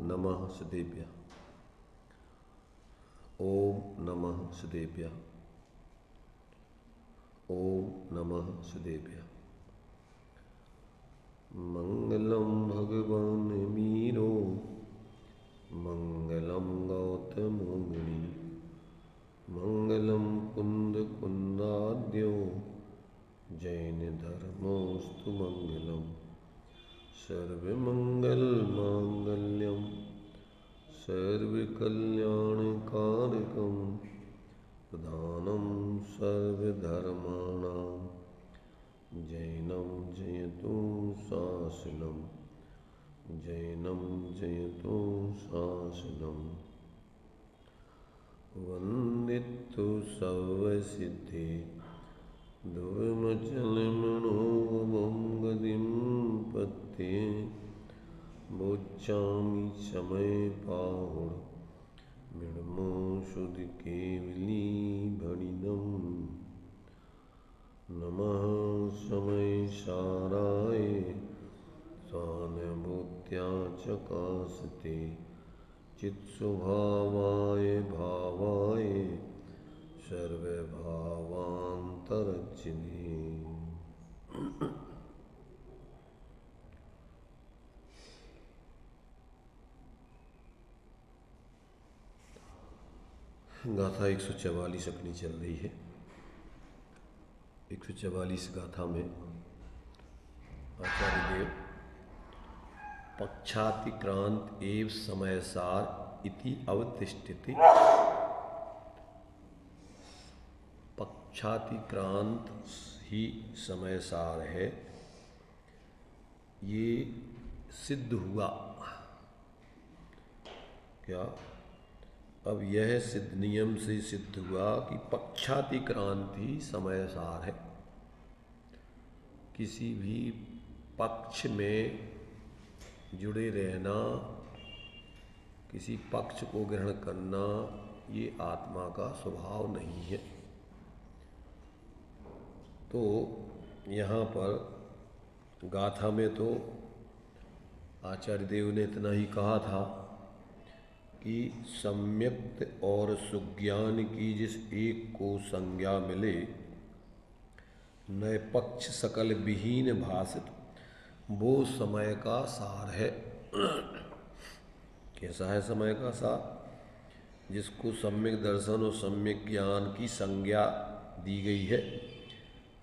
नमः सदेभ्यः। ओम नमः सदेभ्यः। ओम नमः सदेभ्यः। मंगलम भगवान मीरो मंगलम गौतमो मुनि मंगलम कुंद कुंदाद्यो जैन धर्मोस्तु मंगलम सर्वमंगल मांगल्यम सर्वकल्याणकारकम प्रधानम सर्वधर्माणां जैनं जयतु शासनम जैनं जयतु शासनम वंदितु सर्वसिद्धि दुर्मचलमनोमंगदिं पत्ते बोच्चामि समय पाहुण मिडमो शुद्ध केवली भणिनम नमः समय साराय स्वानुभूत्या चकासते चित्स्वभावाय भावाय सर्वभावान्तरचिने। गाथा 144 अपनी चल रही है। 144 गाथा में आचार्य देव पक्षातिक्रांत एव समयसार इति अवतिष्ठिति। पक्षातिक्रांत ही समयसार है, ये सिद्ध हुआ। क्या? अब यह सिद्ध नियम से सिद्ध हुआ कि पक्षातिक्रांत ही समयसार है। किसी भी पक्ष में जुड़े रहना, किसी पक्ष को ग्रहण करना, ये आत्मा का स्वभाव नहीं है। तो यहाँ पर गाथा में तो आचार्य देव ने इतना ही कहा था कि सम्यक्त और सुज्ञान की जिस एक को संज्ञा मिले, नए पक्ष सकल विहीन भासित, वो समय का सार है। कैसा है समय का सार? जिसको सम्यक दर्शन और सम्यक ज्ञान की संज्ञा दी गई है,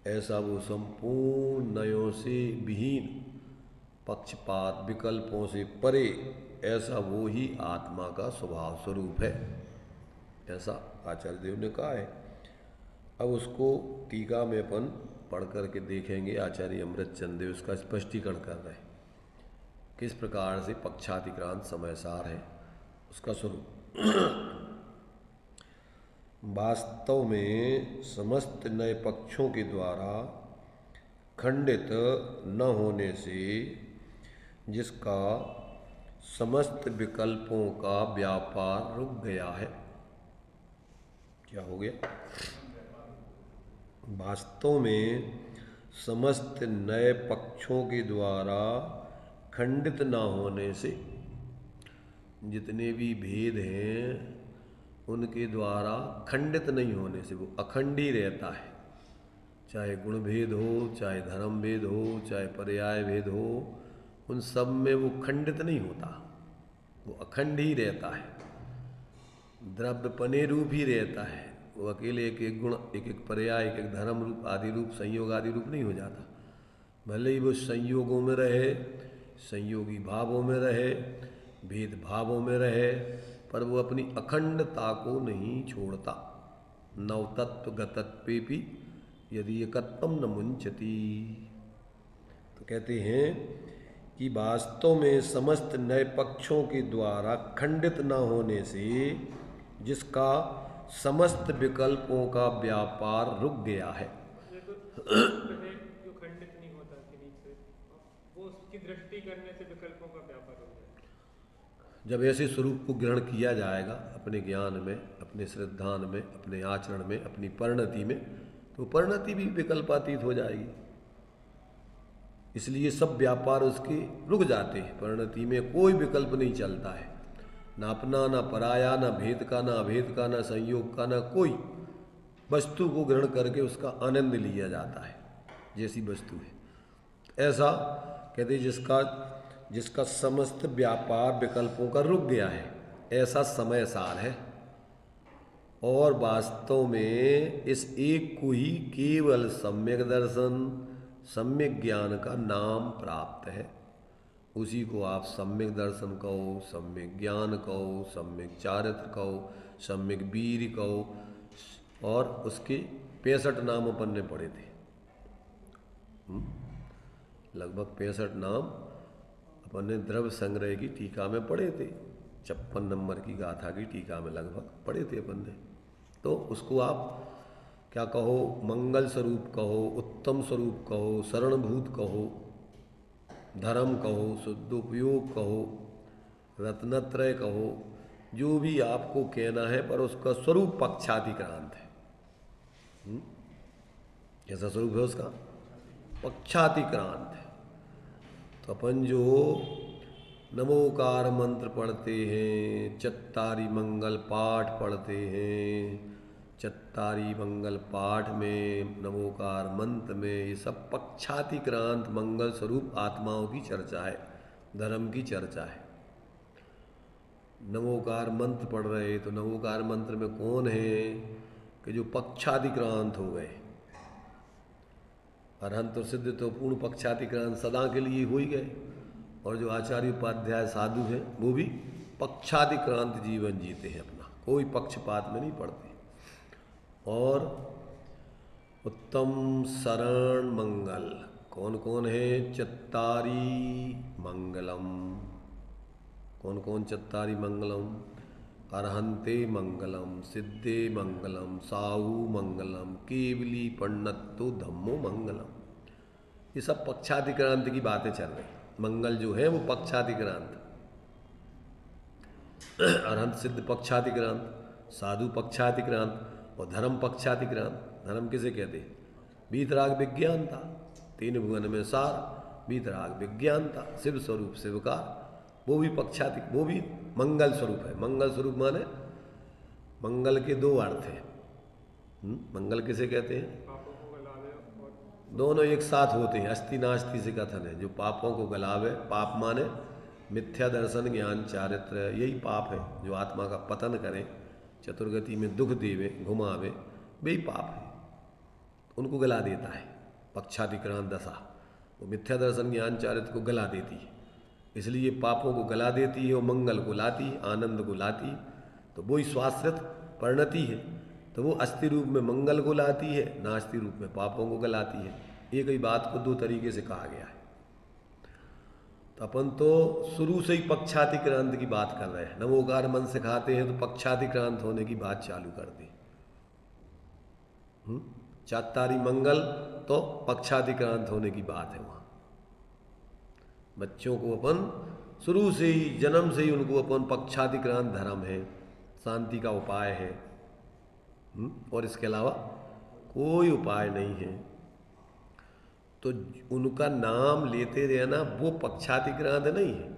ऐसा वो संपूर्ण नयों से विहीन, पक्षपात विकल्पों से परे, ऐसा वो ही आत्मा का स्वभाव स्वरूप है, ऐसा आचार्य देव ने कहा है। अब उसको टीका में अपन पढ़ करके देखेंगे। आचार्य अमृतचंद देव उसका स्पष्टीकरण कर रहे हैं, किस प्रकार से पक्षातिक्रांत समयसार है उसका स्वरूप। वास्तव में समस्त नए पक्षों के द्वारा खंडित न होने से जिसका समस्त विकल्पों का व्यापार रुक गया है। क्या हो गया? वास्तव में समस्त नए पक्षों के द्वारा खंडित न होने से, जितने भी भेद हैं उनके द्वारा खंडित नहीं होने से वो अखंड ही रहता है। चाहे गुण भेद हो, चाहे धर्म भेद हो, चाहे पर्याय भेद हो, उन सब में वो खंडित नहीं होता, वो अखंड ही रहता है, द्रव्यपने रूप ही रहता है। वो अकेले एक एक गुण, एक एक पर्याय, एक एक धर्म रूप आदि रूप, संयोग आदि रूप नहीं हो जाता। भले ही वो संयोगों में रहे, संयोगी भावों में रहे, भेद भावों में रहे, पर वो अपनी अखंडता को नहीं छोड़ता। नवतत्व गतत्वेपि यदि एकत्वम न मुंचति। तो कहते हैं कि वास्तव में समस्त नए पक्षों के द्वारा खंडित न होने से जिसका समस्त विकल्पों का व्यापार रुक गया है। जो खंडित नहीं होता किसी से, वो उसकी दृष्टि करने से विकल्पों का व्यापार हो जाएगा। जब ऐसे स्वरूप को ग्रहण किया जाएगा अपने ज्ञान में, अपने श्रद्धान में, अपने आचरण में, अपनी परिणति में, तो परिणति भी विकल्पातीत हो जाएगी। इसलिए सब व्यापार उसके रुक जाते हैं। परिणति में कोई विकल्प नहीं चलता है। ना अपना, ना पराया, ना भेद का, ना अभेद का, ना संयोग का, ना कोई वस्तु को ग्रहण करके उसका आनंद लिया जाता है जैसी वस्तु है। ऐसा कहते जिसका जिसका समस्त व्यापार विकल्पों का रुक गया है, ऐसा समय सार है। और वास्तव में इस एक को ही केवल सम्यक दर्शन, सम्यक ज्ञान का नाम प्राप्त है। उसी को आप सम्यक दर्शन कहो, सम्यक ज्ञान कहो, सम्यक चारित्र कहो, सम्यक वीर कहो, और उसके 65 नाम अपन ने पढ़े थे। लगभग 65 नाम अपन ने द्रव्य संग्रह की टीका में पढ़े थे। 56 नंबर की गाथा की टीका में लगभग पढ़े थे अपन ने। तो उसको आप क्या कहो, मंगल स्वरूप कहो, उत्तम स्वरूप कहो, शरणभूत कहो, धर्म कहो, शुद्धोपयोग कहो, रत्नत्रय कहो, जो भी आपको कहना है, पर उसका स्वरूप पक्षातिक्रांत है। कैसा स्वरूप है उसका? पक्षातिक्रांत है। तो अपन जो नमोकार मंत्र पढ़ते हैं, चत्तारी मंगल पाठ पढ़ते हैं, चत्तारी मंगल पाठ में, नमोकार मंत्र में, ये सब पक्षातिक्रांत मंगल स्वरूप आत्माओं की चर्चा है, धर्म की चर्चा है। नमोकार मंत्र पढ़ रहे तो नमोकार मंत्र में कौन है कि जो पक्षातिक्रांत हो गए? अरहंत और सिद्ध तो पूर्ण पक्षातिक्रांत सदा के लिए हो ही गए। और जो आचार्य उपाध्याय साधु हैं वो भी पक्षातिक्रांत जीवन जीते हैं अपना, कोई पक्षपात में नहीं पड़ते। और उत्तम शरण मंगल कौन कौन है? चत्तारी मंगलम। कौन कौन चत्तारी मंगलम? अरहंते मंगलम, सिद्धे मंगलम, साहू मंगलम, केवली पण्णत्तो धम्मो मंगलम। ये सब पक्षातिक्रांत की बातें चल रही। मंगल जो है वो पक्षातिक्रांत, अरहंत सिद्ध पक्षातिक्रांत, साधु पक्षातिक्रांत और धर्म पक्षातिक्रांत। धर्म किसे कहते हैं? वीतराग विज्ञानता, 3 भुवन में सार, वीतराग विज्ञानता, शिव स्वरूप शिवकार, वो भी पक्षातिक, वो भी मंगल स्वरूप है। मंगल स्वरूप माने मंगल के 2 अर्थ हैं। मंगल किसे कहते हैं? दोनों एक साथ होते हैं। अस्ति नास्ति से कथन है। जो पापों को गलावे, पाप माने मिथ्या दर्शन, ज्ञान, चारित्र, यही पाप है जो आत्मा का पतन करे, चतुर्गति में दुख देवे, घुमावे, वही पाप है, उनको गला देता है। पक्षातिक्रांत दशा वो मिथ्या दर्शन, ज्ञान, चारित्र को गला देती है, इसलिए पापों को गला देती है और मंगल को लाती है, आनंद को लाती है। तो वही स्वाश्रित परिणति है। तो वो अस्थि रूप में मंगल को लाती है, नास्ति रूप में पापों को गलाती है। एक ही बात को 2 तरीके से कहा गया है। तो अपन तो शुरू से ही पक्षातिक्रांत की बात कर रहे हैं। नमोकार मन सिखाते हैं तो पक्षातिक्रांत होने की बात चालू कर दी। चत्तारी मंगल तो पक्षातिक्रांत होने की बात है। वहाँ बच्चों को अपन शुरू से ही, जन्म से ही उनको अपन पक्षातिक्रांत धर्म है, शांति का उपाय है, और इसके अलावा कोई उपाय नहीं है। तो उनका नाम लेते रहना वो पक्षातिक्रांत नहीं है।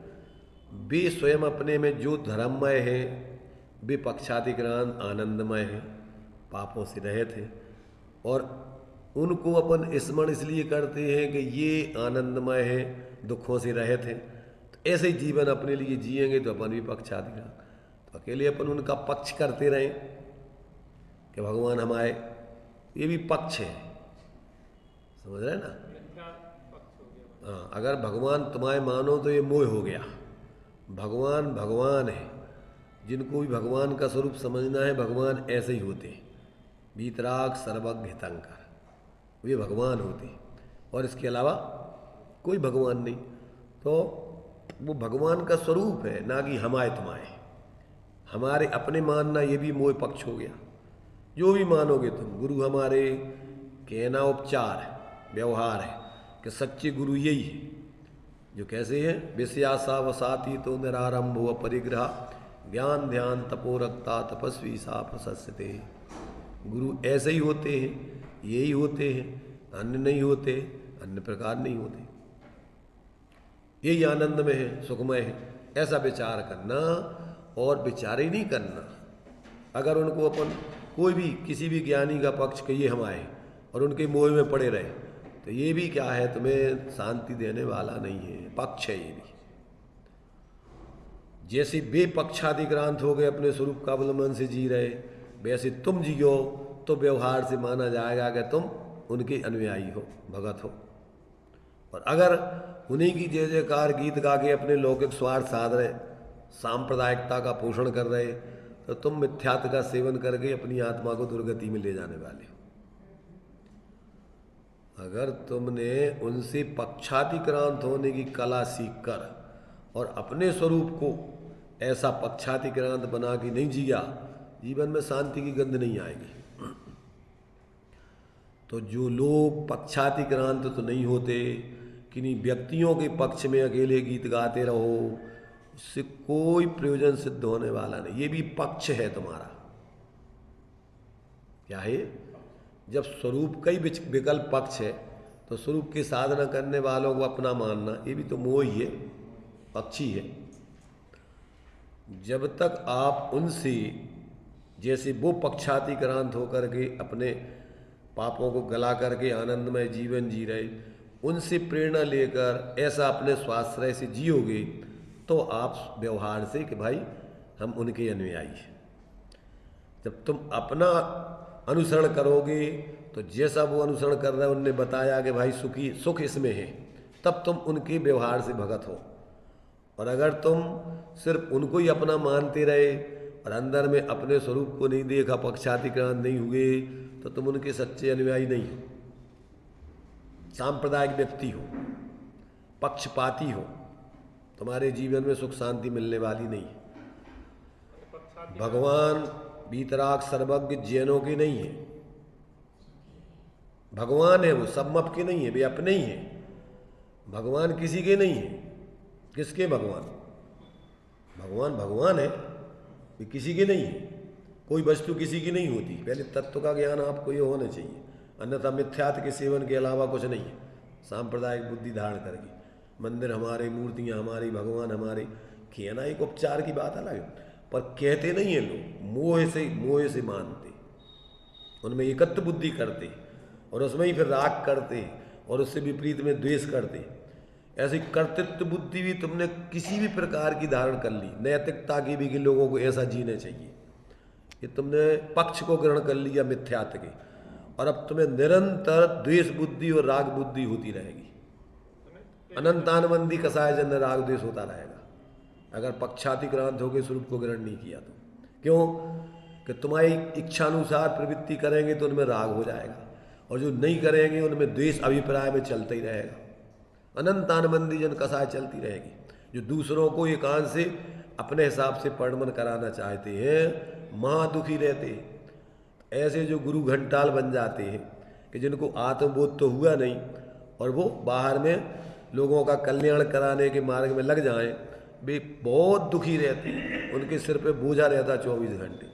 वे स्वयं अपने में जो धर्ममय है वे पक्षातिक्रांत आनंदमय है, पापों से रहित है। और उनको अपन स्मरण इसलिए करते हैं कि ये आनंदमय है, दुखों से रहित है। तो ऐसे ही जीवन अपने लिए जिएंगे तो अपन भी पक्षातिक्रांत। तो अकेले अपन उनका पक्ष करते रहें कि भगवान हमारे, ये भी पक्ष है, समझ रहे हैं ना? हाँ, अगर भगवान तुम्हारे मानो तो ये मोह हो गया। भगवान भगवान है, जिनको भी भगवान का स्वरूप समझना है, भगवान ऐसे ही होते हैं। वीतराग सर्वज्ञ हितंकर, वे भगवान होते हैं, और इसके अलावा कोई भगवान नहीं। तो वो भगवान का स्वरूप है, ना कि हमारे तुम्हारे। हमारे अपने मानना ये भी मोह पक्ष हो गया। जो भी मानोगे तुम, गुरु हमारे कहना उपचार है, व्यवहार है कि सच्चे गुरु यही है जो कैसे है? विषयासा वसाती तो निरारंभ हुआ परिग्रह, ज्ञान ध्यान तपोरक्ता तपस्वी सा प्रशस्यते। गुरु ऐसे ही होते हैं, यही होते हैं, अन्य नहीं होते, अन्य प्रकार नहीं होते। यही आनंद में है, सुखमय है, ऐसा विचार करना और विचार ही नहीं करना। अगर उनको अपन कोई भी किसी भी ज्ञानी का पक्ष कहिए हम आए और उनके मोह में पड़े रहे, तो ये भी क्या है, तुम्हें शांति देने वाला नहीं है, पक्ष है ये भी। जैसे बेपक्षातिक्रांत हो गए अपने स्वरूप का अवलंबन से जी रहे, वैसे तुम जियो तो व्यवहार से माना जाएगा कि तुम उनके अनुयायी हो, भगत हो। और अगर उन्हीं की जय जयकार गीत गा के अपने लौकिक स्वार्थ साध रहे, सांप्रदायिकता का पोषण कर रहे, तो तुम मिथ्यात्व का सेवन करके अपनी आत्मा को दुर्गति में ले जाने वाले हो। अगर तुमने उनसे पक्षातिक्रांत होने की कला सीखकर और अपने स्वरूप को ऐसा पक्षातिक्रांत बना के नहीं जिया, जीवन में शांति की गंध नहीं आएगी। तो जो लोग पक्षातिक्रांत तो नहीं होते, किन्हीं व्यक्तियों के पक्ष में अकेले गीत गाते रहो, उससे कोई प्रयोजन सिद्ध होने वाला नहीं। ये भी पक्ष है तुम्हारा। क्या है? जब स्वरूप का ही विकल्प पक्ष है, तो स्वरूप की साधना करने वालों को अपना मानना, ये भी तो मोह ही है, पक्षी है। जब तक आप उनसे, जैसे वो पक्षातिक्रांत होकर के अपने पापों को गला करके आनंदमय जीवन जी रहे, उनसे प्रेरणा लेकर ऐसा अपने स्वाश्रय से जियोगे, तो आप व्यवहार से कि भाई हम उनके अनुयायी हैं। जब तुम अपना अनुसरण करोगे, तो जैसा वो अनुसरण कर रहे हैं, उनने बताया कि भाई सुख इसमें है, तब तुम उनके व्यवहार से भगत हो। और अगर तुम सिर्फ उनको ही अपना मानते रहे और अंदर में अपने स्वरूप को नहीं देखा, पक्षातिक्रांत नहीं हुए, तो तुम उनके सच्चे अनुयायी नहीं हो, सांप्रदायिक व्यक्ति हो, पक्षपाती हो, तुम्हारे जीवन में सुख शांति मिलने वाली नहीं है। भगवान वीतराग सर्वज्ञ जैनों के नहीं है, भगवान है वो, सब मत के नहीं है, वे अपने ही हैं। भगवान किसी के नहीं है। किसके भगवान? भगवान भगवान है, वे किसी के नहीं है। कोई वस्तु किसी की नहीं होती। पहले तत्व का ज्ञान आपको ये होना चाहिए, अन्यथा मिथ्यात्व के सेवन के अलावा कुछ नहीं है। सांप्रदायिक बुद्धि धारण करके मंदिर हमारे, मूर्तियाँ हमारी, भगवान हमारे, कहना एक उपचार की बात अलग है, पर कहते नहीं है लोग, मोह से मानते, उनमें एकत्व बुद्धि करते और उसमें ही फिर राग करते और उससे विपरीत में द्वेष करते। ऐसी कर्तृत्व बुद्धि भी तुमने किसी भी प्रकार की धारण कर ली, नैतिकता की भी कि लोगों को ऐसा जीने चाहिए, ये तुमने पक्ष को ग्रहण कर लिया मिथ्यात्व के, और अब तुम्हें निरंतर द्वेष बुद्धि और राग बुद्धि होती रहेगी। अनंतानबंदी कसाय जन राग द्वेष होता रहेगा, अगर पक्षातिक्रांत होकर स्वरूप को ग्रहण नहीं किया तो। क्यों? कि तुम्हारी इच्छानुसार प्रवृत्ति करेंगे तो उनमें राग हो जाएगा, और जो नहीं करेंगे उनमें द्वेष अभिप्राय में चलता ही रहेगा। अनंतानबंदी जन कसाय चलती रहेगी। जो दूसरों को एकांत से अपने हिसाब से परिणमन कराना चाहते हैं, महादुखी रहते हैं। ऐसे जो गुरु घंटाल बन जाते हैं कि जिनको आत्मबोध तो हुआ नहीं, और वो बाहर में लोगों का कल्याण कराने के मार्ग में लग जाएं, वे बहुत दुखी रहते हैं, उनके सिर पे बोझा रहता 24 घंटे।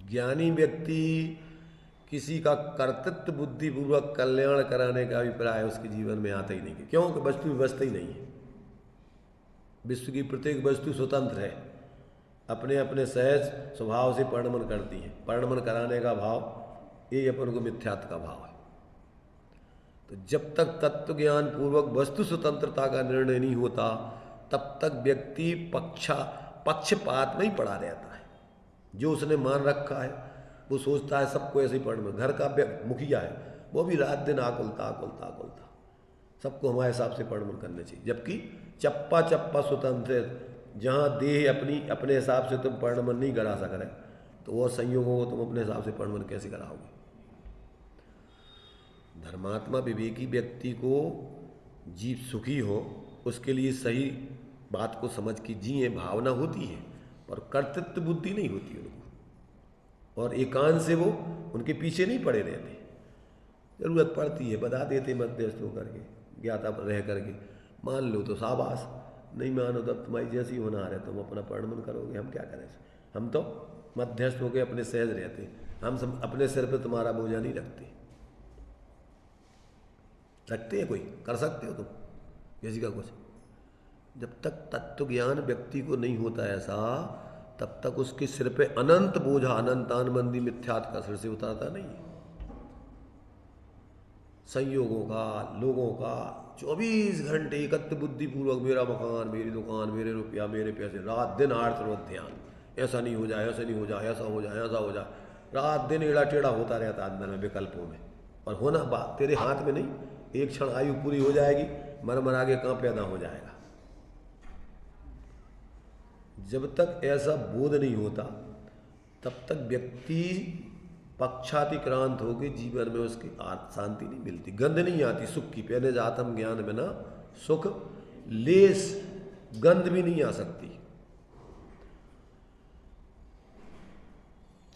ज्ञानी व्यक्ति किसी का कर्तृत्व बुद्धिपूर्वक कल्याण कराने का अभिप्राय उसके जीवन में आता ही नहीं। क्योंकि वस्तु व्यवस्था ही नहीं है। विश्व की प्रत्येक वस्तु स्वतंत्र है, अपने अपने सहज स्वभाव से परिणमन करती है। परिणमन कराने का भाव ये अपन को मिथ्यात्व का भाव है। तो जब तक तत्व ज्ञान पूर्वक वस्तु स्वतंत्रता का निर्णय नहीं होता, तब तक व्यक्ति पक्षपात में ही पड़ा रहता है। जो उसने मान रखा है वो सोचता है सबको ऐसे ही परिणमन। घर का मुखिया है, वो भी रात दिन आकुलता सबको हमारे हिसाब से परिणमन करने चाहिए, जबकि चप्पा स्वतंत्र है। जहाँ देह अपने हिसाब से तुम परिणमन नहीं करा सक रहे, तो वो संयोगों को तुम अपने हिसाब से परिणमन कैसे कराओगे? धर्मात्मा विवेकी व्यक्ति को जीव सुखी हो, उसके लिए सही बात को समझ के जिए भावना होती है, पर कर्तृत्व बुद्धि नहीं होती उनको, और एकांत से वो उनके पीछे नहीं पड़े रहते। जरूरत पड़ती है बता देते मध्यस्थ होकर के, ज्ञाता रह करके। मान लो तो शाबाश, नहीं मानो तब तुम्हारी जैसी होना है, तुम अपना परिणमन करोगे, हम क्या करें? हम तो मध्यस्थ होकर अपने सहज रहते, हम सब अपने सिर पे तुम्हारा बोझा नहीं रखते हैं? कोई कर सकते हो तुम किसी का कुछ? जब तक तत्व ज्ञान व्यक्ति को नहीं होता ऐसा, तब तक उसके सिर पे अनंत बोझा, अनंतानबंदी मिथ्यात्व का सिर से उतारता नहीं है। संयोगों का, लोगों का 24 घंटे एकत्र बुद्धि पूर्वक मेरा मकान, मेरी दुकान, मेरे रुपया, मेरे पैसे, रात दिन आर्थ ध्यान, ऐसा नहीं हो जाए, ऐसा नहीं हो जाए, ऐसा हो जाए, ऐसा हो जाए, रात दिन एड़ा टेढ़ा होता रहता अंदर में विकल्पों में। और होना बात तेरे हाथ में नहीं, एक क्षण आयु पूरी हो जाएगी, मर मरा के कहाँ पैदा हो जाएगा। जब तक ऐसा बोध नहीं होता तब तक व्यक्ति पक्षातिक्रांत होकर जीवन में उसकी शांति नहीं मिलती, गंध नहीं आती सुख की। पहले जातम ज्ञान में ना सुख लेस गंध भी नहीं आ सकती।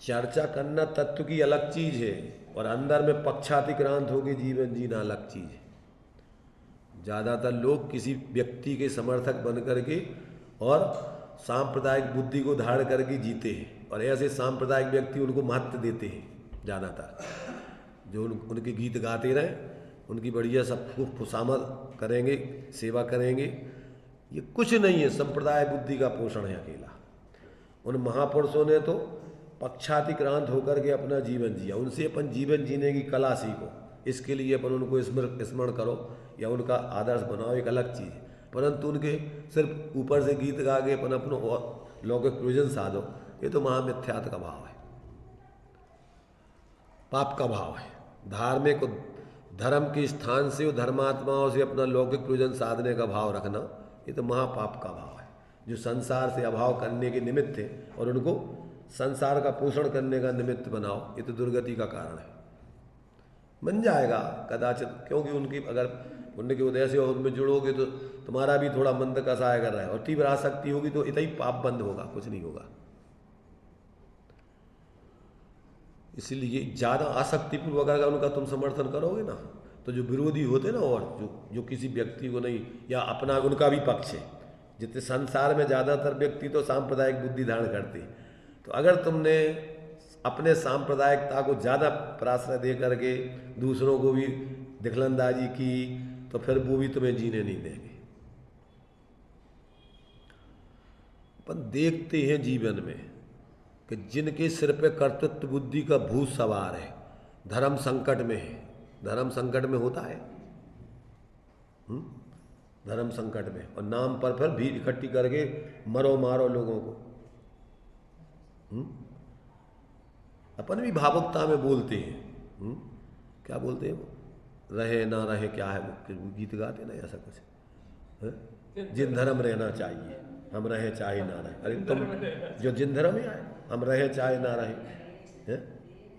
चर्चा करना तत्व की अलग चीज है और अंदर में पक्षातिक्रांत होकर जीवन जीना अलग चीज है। ज्यादातर लोग किसी व्यक्ति के समर्थक बन करके और सांप्रदायिक बुद्धि को धारण करके जीते हैं, और ऐसे सांप्रदायिक व्यक्ति उनको महत्व देते हैं ज़्यादातर, जो उनके गीत गाते रहें, उनकी बढ़िया सब खूब खुशामद करेंगे, सेवा करेंगे। ये कुछ नहीं है, संप्रदाय बुद्धि का पोषण है अकेला। उन महापुरुषों ने तो पक्षातिक्रांत होकर के अपना जीवन जिया, उनसे अपन जीवन जीने की कला सीखो, इसके लिए अपन उनको स्मरण करो या उनका आदर्श बनाओ, एक अलग चीज़ है। परंतु उनके सिर्फ ऊपर से गीत गा के अपन अपनो लौकिक प्रयोजन साधो, ये तो महामिथ्यात्व का भाव है, पाप का भाव है। धार्मिक धर्म के स्थान से धर्मात्माओं से अपना लौकिक प्रयोजन साधने का भाव रखना, ये तो महापाप का भाव है, जो संसार से अभाव करने के निमित्त है और उनको संसार का पोषण करने का निमित्त बनाओ, ये तो दुर्गति का कारण है। बन जाएगा कदाचित, क्योंकि उनकी अगर पुण्य के उदय से और उनमें जुड़ोगे तो तुम्हारा भी थोड़ा मंद कसाय कर रहा है, और तीव्र आसक्ति होगी तो इतना ही पाप बंद होगा, कुछ नहीं होगा। इसलिए ज़्यादा आसक्तिपूर्वक अगर उनका तुम समर्थन करोगे ना, तो जो विरोधी होते ना, और जो किसी व्यक्ति को नहीं, या अपना उनका भी पक्ष है, जितने संसार में ज़्यादातर व्यक्ति तो सांप्रदायिक बुद्धि धारण करते हैं, तो अगर तुमने अपने सांप्रदायिकता को ज़्यादा प्राश्रय दे करके दूसरों को भी दखलंदाजी की, तो फिर वो भी तुम्हें जीने नहीं देंगे। अपन देखते हैं जीवन में कि जिनके सिर पे कर्तृत्व बुद्धि का भूत सवार है, धर्म संकट में है, धर्म संकट में होता है, धर्म संकट में, और नाम पर फिर भीड़ इकट्ठी करके मरो मारो लोगों को। अपन भी भावुकता में बोलते हैं, क्या बोलते हैं वो, रहे ना रहे क्या है वो गीत गाते ना, ऐसा कुछ है? जिन धर्म रहना चाहिए, हम रहे चाहे ना रहे। अरे तुम जो जिन धर्म में आए, हम रहे चाहे ना रहे हैं?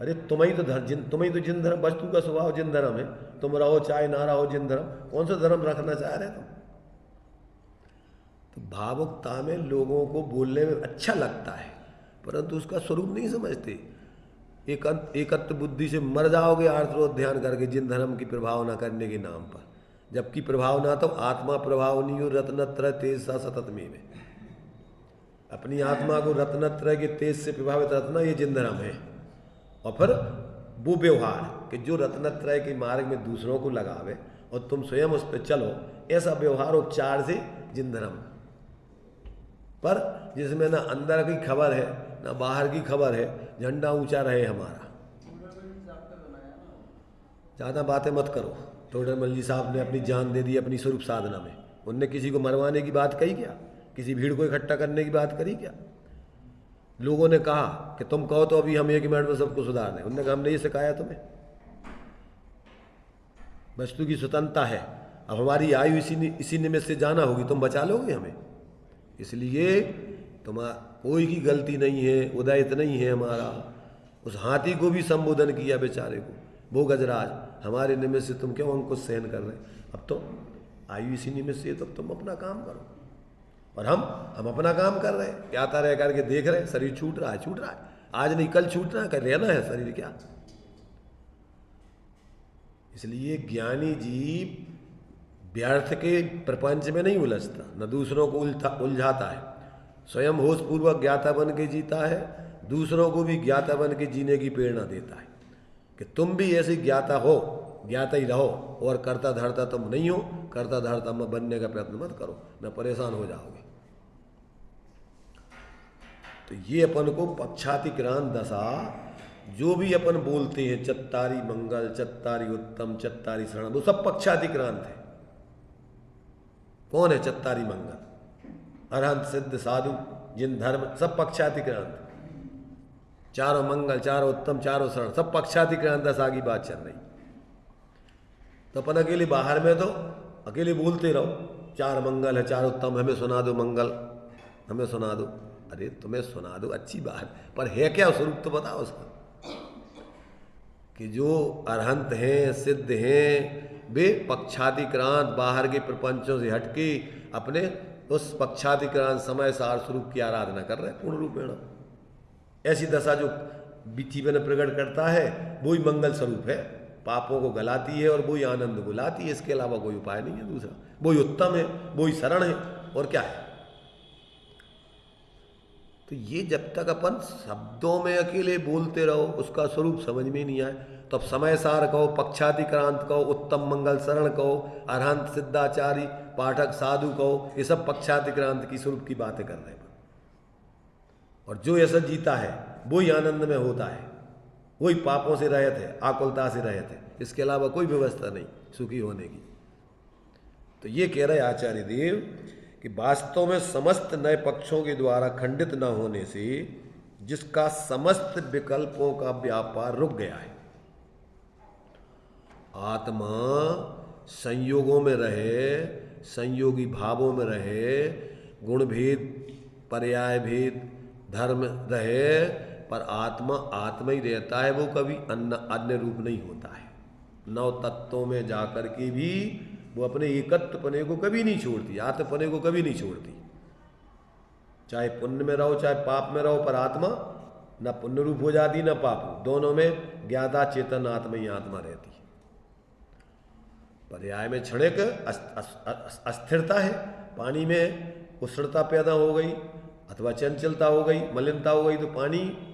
अरे तुम्हें तो जिन धर्म, वस्तु का स्वभाव जिन धर्म है, तुम रहो चाहे ना रहो जिन धर्म, कौन सा धर्म रखना चाह रहे तुम? तो भावुकता में लोगों को बोलने में अच्छा लगता है, परंतु उसका स्वरूप नहीं समझते। एकत्र बुद्धि से मर जाओगे आर्थ ध्यान करके, जिन धर्म की प्रभाव न करने के नाम पर, जबकि प्रभाव ना तो आत्मा प्रभाव नहीं हो, रत्नत्रय तेज सा सतत में अपनी आत्मा को रत्नत्रय के तेज से प्रभावित रखना, ये जिन धर्म है। और फिर वो व्यवहार कि जो रत्नत्रय के मार्ग में दूसरों को लगावे और तुम स्वयं उस पर चलो, ऐसा व्यवहार उपचार से जिन धर्म, पर जिसमें ना अंदर की खबर है ना बाहर की खबर है, झंडा ऊंचा रहे हमारा। ज़्यादा बातें मत करो। टोडरमल जी साहब ने अपनी जान दे दी अपनी स्वरूप साधना में, उनने किसी को मरवाने की बात कही क्या? किसी भीड़ को इकट्ठा करने की बात करी क्या? लोगों ने कहा कि तुम कहो तो अभी हम 1 मिनट में सबको सुधार दें, उन्होंने कहा हमने ये सिखाया तुम्हें? वस्तु की स्वतंत्रता है, अब हमारी आयु इसी निमित्त से जाना होगी, तुम बचा लोगे हमें। इसलिए कोई की गलती नहीं है, उदयित नहीं है हमारा। उस हाथी को भी संबोधन किया बेचारे को, वो गजराज, हमारे निमित्त से तुम क्यों हमको सहन कर रहे? अब तो आयु इसी निमित्त से, तब तुम अपना काम करो। और हम अपना काम कर रहे हैं, आता रह करके देख रहे हैं, शरीर छूट रहा है, आज नहीं कल छूटना है, रहना है शरीर क्या। इसलिए ज्ञानी जीव व्यर्थ के प्रपंच में नहीं उलझता, न दूसरों को उलझाता है, स्वयं होश पूर्वक ज्ञाता बन के जीता है, दूसरों को भी ज्ञाता बन के जीने की प्रेरणा देता है कि तुम भी ऐसे ज्ञाता हो ज्ञाता ही रहो और करता धरता तुम नहीं हो, करता धरता में बनने का प्रयत्न मत करो, न परेशान हो जाओगे। तो ये अपन को पक्षातिक्रांत दशा, जो भी अपन बोलते हैं चत्तारी मंगल, चत्तारी उत्तम, चत्तारी शरण, वो सब पक्षातिक्रांत है। कौन है चत्तारी मंगल? अरहंत सिद्ध साधु जिन धर्म, सब पक्षातिक्रांत। चारों मंगल, चारों उत्तम, चारों शरण, सब पक्षातिक्रांत दशा की बात चल रही। तो अपन अकेले बाहर में तो अकेले बोलते रहो, चार मंगल है, चार उत्तम, हमें सुना दो मंगल, हमें सुना दो। अरे तुम्हें सुना दो अच्छी बात, पर है क्या स्वरूप तो बताओ उसका। कि जो अरहंत हैं, सिद्ध हैं, वे पक्षातिक्रांत बाहर के प्रपंचों से हटके अपने उस पक्षातिक्रांत समय सार स्वरूप की आराधना कर रहे हैं पूर्ण रूपेण। ऐसी दशा जो जीवन प्रकट करता है वही मंगल स्वरूप है, पापों को गलाती है और वही आनंद बुलाती है। इसके अलावा कोई उपाय नहीं है दूसरा। वही उत्तम है, वही शरण है, और क्या है। तो ये जब तक अपन शब्दों में अकेले बोलते रहो, उसका स्वरूप समझ में नहीं आए, तो अब समय सार कहो, पक्षातिक्रांत कहो, उत्तम मंगल शरण कहो, अरहंत सिद्धाचारी पाठक साधु कहो, ये सब पक्षातिक्रांत की स्वरूप की बातें कर रहे हैं। और जो ऐसा जीता है वही आनंद में होता है, वही पापों से रहित है, आकुलता से रहित है। इसके अलावा कोई व्यवस्था नहीं सुखी होने की। तो ये कह रहे आचार्य देव कि वास्तव में समस्त नए पक्षों के द्वारा खंडित न होने से जिसका समस्त विकल्पों का व्यापार रुक गया है, आत्मा संयोगों में रहे, संयोगी भावों में रहे, गुण भेद, पर्याय भेद, धर्म रहे, पर आत्मा आत्मा ही रहता है, वो कभी अन्य रूप नहीं होता है। नौ तत्वों में जाकर के भी वो अपने एकत्वपने को कभी नहीं छोड़ती, आत्मपने को कभी नहीं छोड़ती। चाहे पुण्य में रहो चाहे पाप में रहो, पर आत्मा न पुण्य रूप हो जाती न पाप रूप, दोनों में ज्ञाता चेतन आत्मा ही आत्मा रहती है। पर्याय में क्षणिक अस्थिरता है, पानी में उष्णता पैदा हो गई अथवा चंचलता हो गई, मलिनता हो गई, तो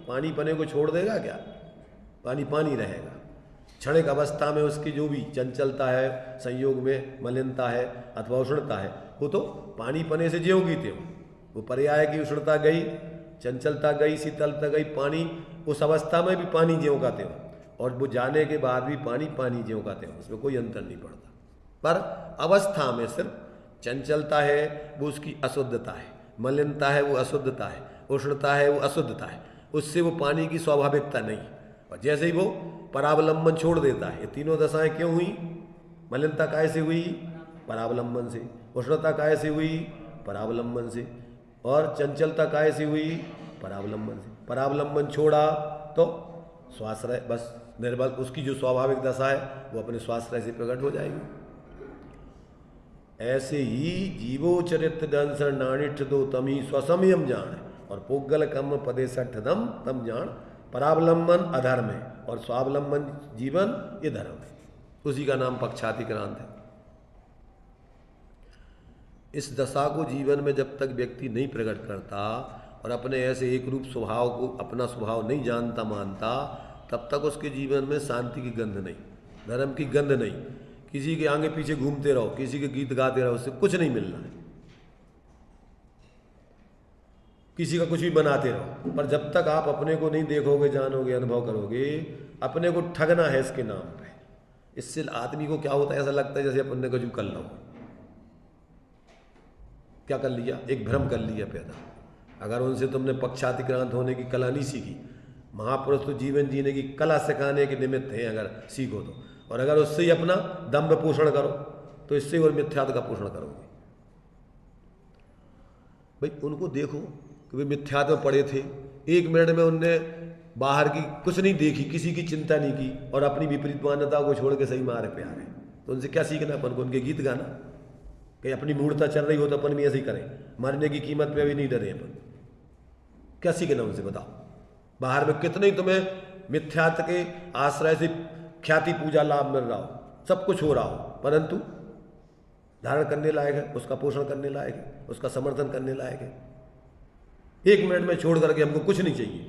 पानी पने को छोड़ देगा क्या? पानी पानी रहेगा। क्षणिक अवस्था में उसकी जो भी चंचलता है, संयोग में मलिनता है अथवा उष्णता है, वो तो पानी पने से ज्यों की त्यों। वो पर्याय की उष्णता गई, चंचलता गई, शीतलता गई, पानी उस अवस्था में भी पानी ज्यों का त्यों, और वो जाने के बाद भी पानी ज्यों का त्यों, उसमें कोई अंतर नहीं पड़ता। पर अवस्था में सिर्फ चंचलता है वो उसकी अशुद्धता है, मलिनता है वो अशुद्धता है, उष्णता है वो अशुद्धता है, उससे वो पानी की स्वाभाविकता नहीं। और जैसे ही वो परावलंबन छोड़ देता है, ये तीनों दशाएं क्यों हुई? मलिनता कैसे हुई? परावलंबन से। उष्णता कैसे हुई? परावलंबन से। और चंचलता कैसे हुई? परावलंबन से। परावलंबन छोड़ा तो स्वाश्रय, बस निर्बल, उसकी जो स्वाभाविक दशा है वो अपने स्वाश्रय से प्रकट हो जाएगी। ऐसे ही जीवो चरित्र दंसर नाणिठ दो तमी स्वसमयम जान, और पोगल कम पदे सठदम तम जान। परावलंबन अधर्म है और स्वावलंबन जीवन ये धर्म है, उसी का नाम पक्षातिक्रांत है। इस दशा को जीवन में जब तक व्यक्ति नहीं प्रकट करता और अपने ऐसे एक रूप स्वभाव को अपना स्वभाव नहीं जानता मानता, तब तक उसके जीवन में शांति की गंध नहीं, धर्म की गंध नहीं। किसी के आगे पीछे घूमते रहो, किसी के गीत गाते रहो, उससे कुछ नहीं मिलना है। किसी का कुछ भी बनाते रहो, पर जब तक आप अपने को नहीं देखोगे, जानोगे, अनुभव करोगे, अपने को ठगना है इसके नाम पे। इससे आदमी को क्या होता है, ऐसा लगता है जैसे अपन ने कुछ कर लो। क्या कर लिया? एक भ्रम कर लिया पैदा। अगर उनसे तुमने पक्षातिक्रांत होने की कला नहीं सीखी, महापुरुष तो जीवन जीने की कला सिखाने के निमित्त है, अगर सीखो तो। और अगर उससे ही अपना दम्भ पोषण करो तो इससे और मिथ्यात्व का पोषण करोगे। भाई उनको देखो कि वे मिथ्यात्व में पड़े थे, 1 मिनट में उनने बाहर की कुछ नहीं देखी, किसी की चिंता नहीं की, और अपनी विपरीत मान्यता को छोड़ के सही मार्ग पे आ रहे। तो उनसे क्या सीखना अपन को? उनके गीत गाना। कहीं अपनी मूर्ता चल रही हो तो अपन भी ऐसे ही करें, मरने की कीमत पे भी नहीं डरे अपन। क्या सीखना उनसे बताओ? बाहर में कितने ही तुम्हें मिथ्यात्व के आश्रय से ख्याति पूजा लाभ मिल रहा हो, सब कुछ हो रहा हो, परंतु धारण करने लायक है, उसका पोषण करने लायक है, उसका समर्थन करने लायक है। 1 मिनट में छोड़ करके हमको कुछ नहीं चाहिए,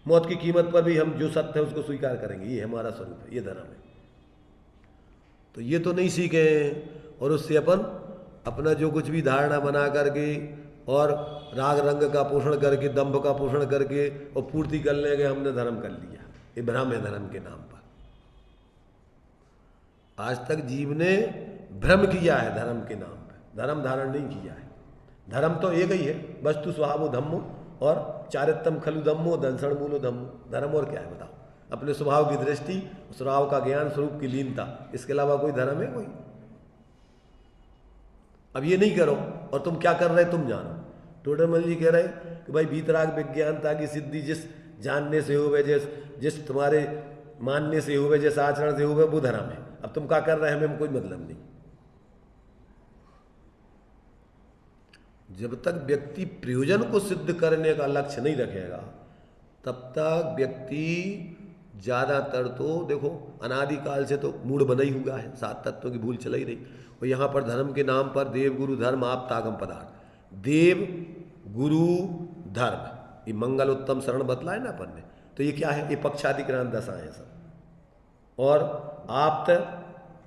मौत की कीमत पर भी हम जो सत्य है उसको स्वीकार करेंगे। ये हमारा स्वरूप है, ये धर्म है। तो ये तो नहीं सीखे हैं, और उससे अपन अपना जो कुछ भी धारणा बना करके और राग रंग का पोषण करके, दंभ का पोषण करके और पूर्ति कर लेंगे, हमने धर्म कर लिया। ये भ्रम है धर्म के नाम पर। आज तक जीव ने भ्रम किया है धर्म के नाम पर, धर्म धारण नहीं किया है। धर्म तो एक ही है, वस्तु स्वभावो धम्मो और चारित्रम खलु धम्मो दंसण मूलो धम्मो। धर्म और क्या है बताओ? अपने स्वभाव की दृष्टि, स्वभाव का ज्ञान, स्वरूप की लीनता, इसके अलावा कोई धर्म है कोई? अब ये नहीं करो और तुम क्या कर रहे तुम जानो। टोडरमल जी कह रहे कि भाई भीतराग विज्ञानता की सिद्धि जिस जानने से होवे, जिस तुम्हारे मानने से होवे, जिस आचरण से होवे, वो धर्म है। अब तुम क्या कर रहे हैं हमें कोई मतलब नहीं। जब तक व्यक्ति प्रयोजन को सिद्ध करने का लक्ष्य नहीं रखेगा, तब तक व्यक्ति ज्यादातर तो देखो अनादिकाल से तो मूड बना ही हुआ है, 7 तत्वों की भूल चला ही रही। और यहाँ पर धर्म के नाम पर देव गुरु धर्म आप्त आगम पदार्थ, देव गुरु धर्म, ये मंगल उत्तम शरण बतलाए ना अपन ने, तो ये क्या है? ये पक्षाधिक्रांत दशा है सब। और आप्त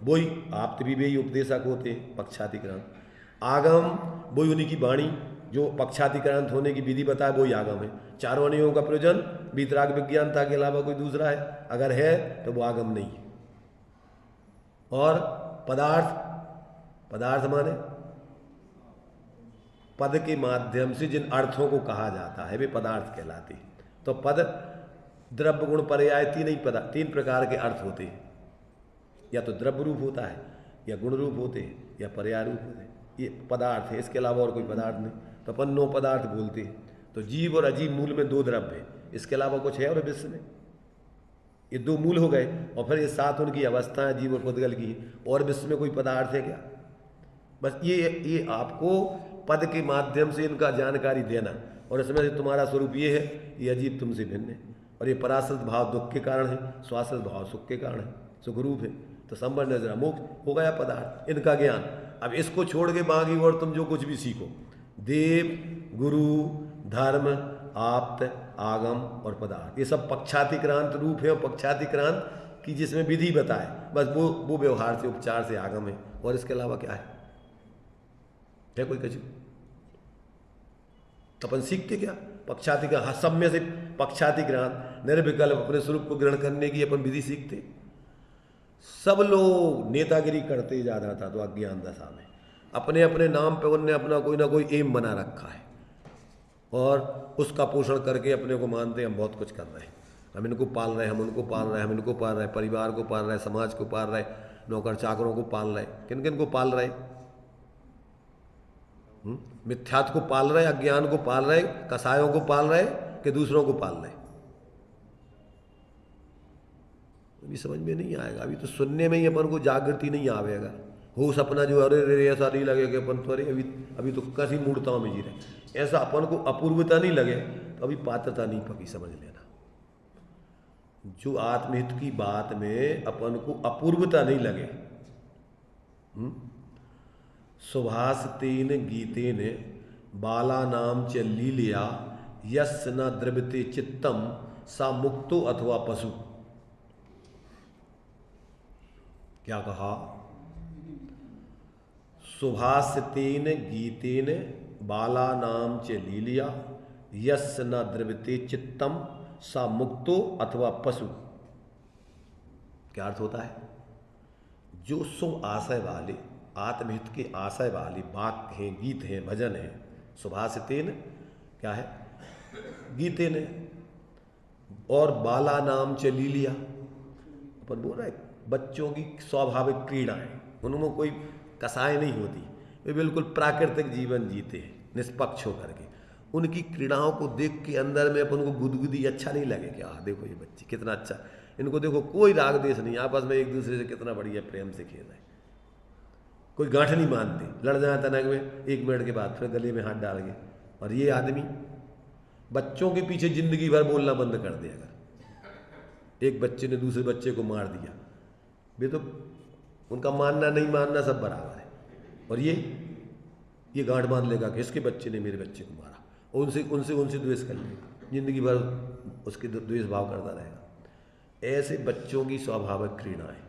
वही, आप्त भी वही उपदेशक होते हैं, पक्षाधिक्रांत। आगम वही उन्हीं की वाणी जो पक्षाधिक्रांत होने की विधि बताए, वही आगम है। चारों अनियों का प्रयोजन वीतराग विज्ञानता के अलावा कोई दूसरा है अगर है तो वो आगम नहीं है। और पदार्थ, पदार्थ माने पद के माध्यम से जिन अर्थों को कहा जाता है वे पदार्थ कहलाते हैं। तो पद, द्रव्य, गुण, पर्याय, तीन प्रकार के अर्थ होते हैं। या तो द्रव्य रूप होता है, या गुण रूप होते हैं, या पर्याय रूप होते हैं। ये पदार्थ है, इसके अलावा और कोई पदार्थ नहीं। तो अपन 9 पदार्थ बोलते हैं। तो जीव और अजीव मूल में 2 द्रव्य है, इसके अलावा कुछ है और विश्व में? ये 2 मूल हो गए, और फिर ये 7 उनकी अवस्थाएं जीव और पुद्गल की है। और विश्व में कोई पदार्थ है क्या? बस ये आपको पद के माध्यम से इनका जानकारी देना, और इसमें से तुम्हारा स्वरूप ये है, ये अजीब तुमसे भिन्न है, और ये पराश्रित भाव दुख के कारण है, स्वाश्रित भाव सुख के कारण है, सुख रूप है। तो संबंध नजरा मोक्ष हो गया पदार्थ, इनका ज्ञान। अब इसको छोड़ के बाकी और तुम जो कुछ भी सीखो, देव गुरु धर्म आप्त आगम और पदार्थ, ये सब पक्षातिक्रांत रूप है, और पक्षातिक्रांत की जिसमें विधि बताए, बस वो व्यवहार से, उपचार से आगम है। और इसके अलावा क्या है कोई कछु? अपन सीखते क्या? पक्षातिक्रांत, सब में से पक्षातिक्रांत निर्विकल्प अपने स्वरूप को ग्रहण करने की अपन विधि सीखते। सब लोग नेतागिरी करते जा रहा था तो अज्ञान दशा में अपने अपने नाम पे उनने अपना कोई ना कोई एम बना रखा है, और उसका पोषण करके अपने को मानते हैं हम बहुत कुछ कर रहे हैं, हम इनको पाल रहे हैं, हम उनको पाल रहे हैं, हम इनको पाल रहे हैं, परिवार को पाल रहे हैं, समाज को पाल रहे हैं, नौकर चाकरों को पाल रहे हैं। किन किन को पाल रहे? मिथ्यात्व को पाल रहे, अज्ञान को पाल रहे, कसायों को पाल रहे कि दूसरों को पाल रहे? अभी समझ में नहीं आएगा, अभी तो सुनने में ही अपन को जागृति नहीं आवेगा। होश अपना जो अरे रे ऐसा नहीं लगे कि अपन तो अरे अभी तो कैसी मूर्ताओं में जी रहे, ऐसा अपन को अपूर्वता नहीं लगे तो अभी पात्रता नहीं पकी, समझ लेना। जो आत्महित की बात में अपन को अपूर्वता नहीं लगे, सुभाषतेन गीतेन बाला नाम च लीलिया यस्य न द्रव्यते चित्तम सा मुक्तो अथवा पशु। क्या कहा? सुभाषतेन गीतेन बाला नाम च लीलिया यस्य न द्रव्यते चित्तम सा मुक्तो अथवा पशु। क्या अर्थ होता है? जो शुभ आशय वाले, आत्महित के आशय वाले वाक्य हैं, गीत हैं, भजन हैं, सुभाषितेन क्या है? गीतेन, और बाला नाम च लीलिया, अपन बोल रहे बच्चों की स्वाभाविक क्रीड़ाएं, उनमें कोई कसाई नहीं होती, वे बिल्कुल प्राकृतिक जीवन जीते हैं निष्पक्ष होकर के। उनकी क्रीड़ाओं को देख के अंदर में अपन को गुदगुदी अच्छा नहीं लगे? क्या देखो ये बच्चे कितना अच्छा, इनको देखो कोई राग देश नहीं, आपस में एक दूसरे से कितना बढ़िया प्रेम से खेल रहे, कोई गांठ नहीं मानते, लड़ जाए तनक में 1 मिनट के बाद फिर गले में हाथ डाल के। और ये आदमी बच्चों के पीछे जिंदगी भर बोलना बंद कर दे। अगर एक बच्चे ने दूसरे बच्चे को मार दिया, वे तो उनका मानना नहीं मानना सब बराबर है, और ये गांठ बांध लेगा कि इसके बच्चे ने मेरे बच्चे को मारा, और उनसे द्वेष कर लेगा, जिंदगी भर उसके द्वेष भाव करता रहेगा। ऐसे बच्चों की स्वाभाविक क्रीड़ाएं,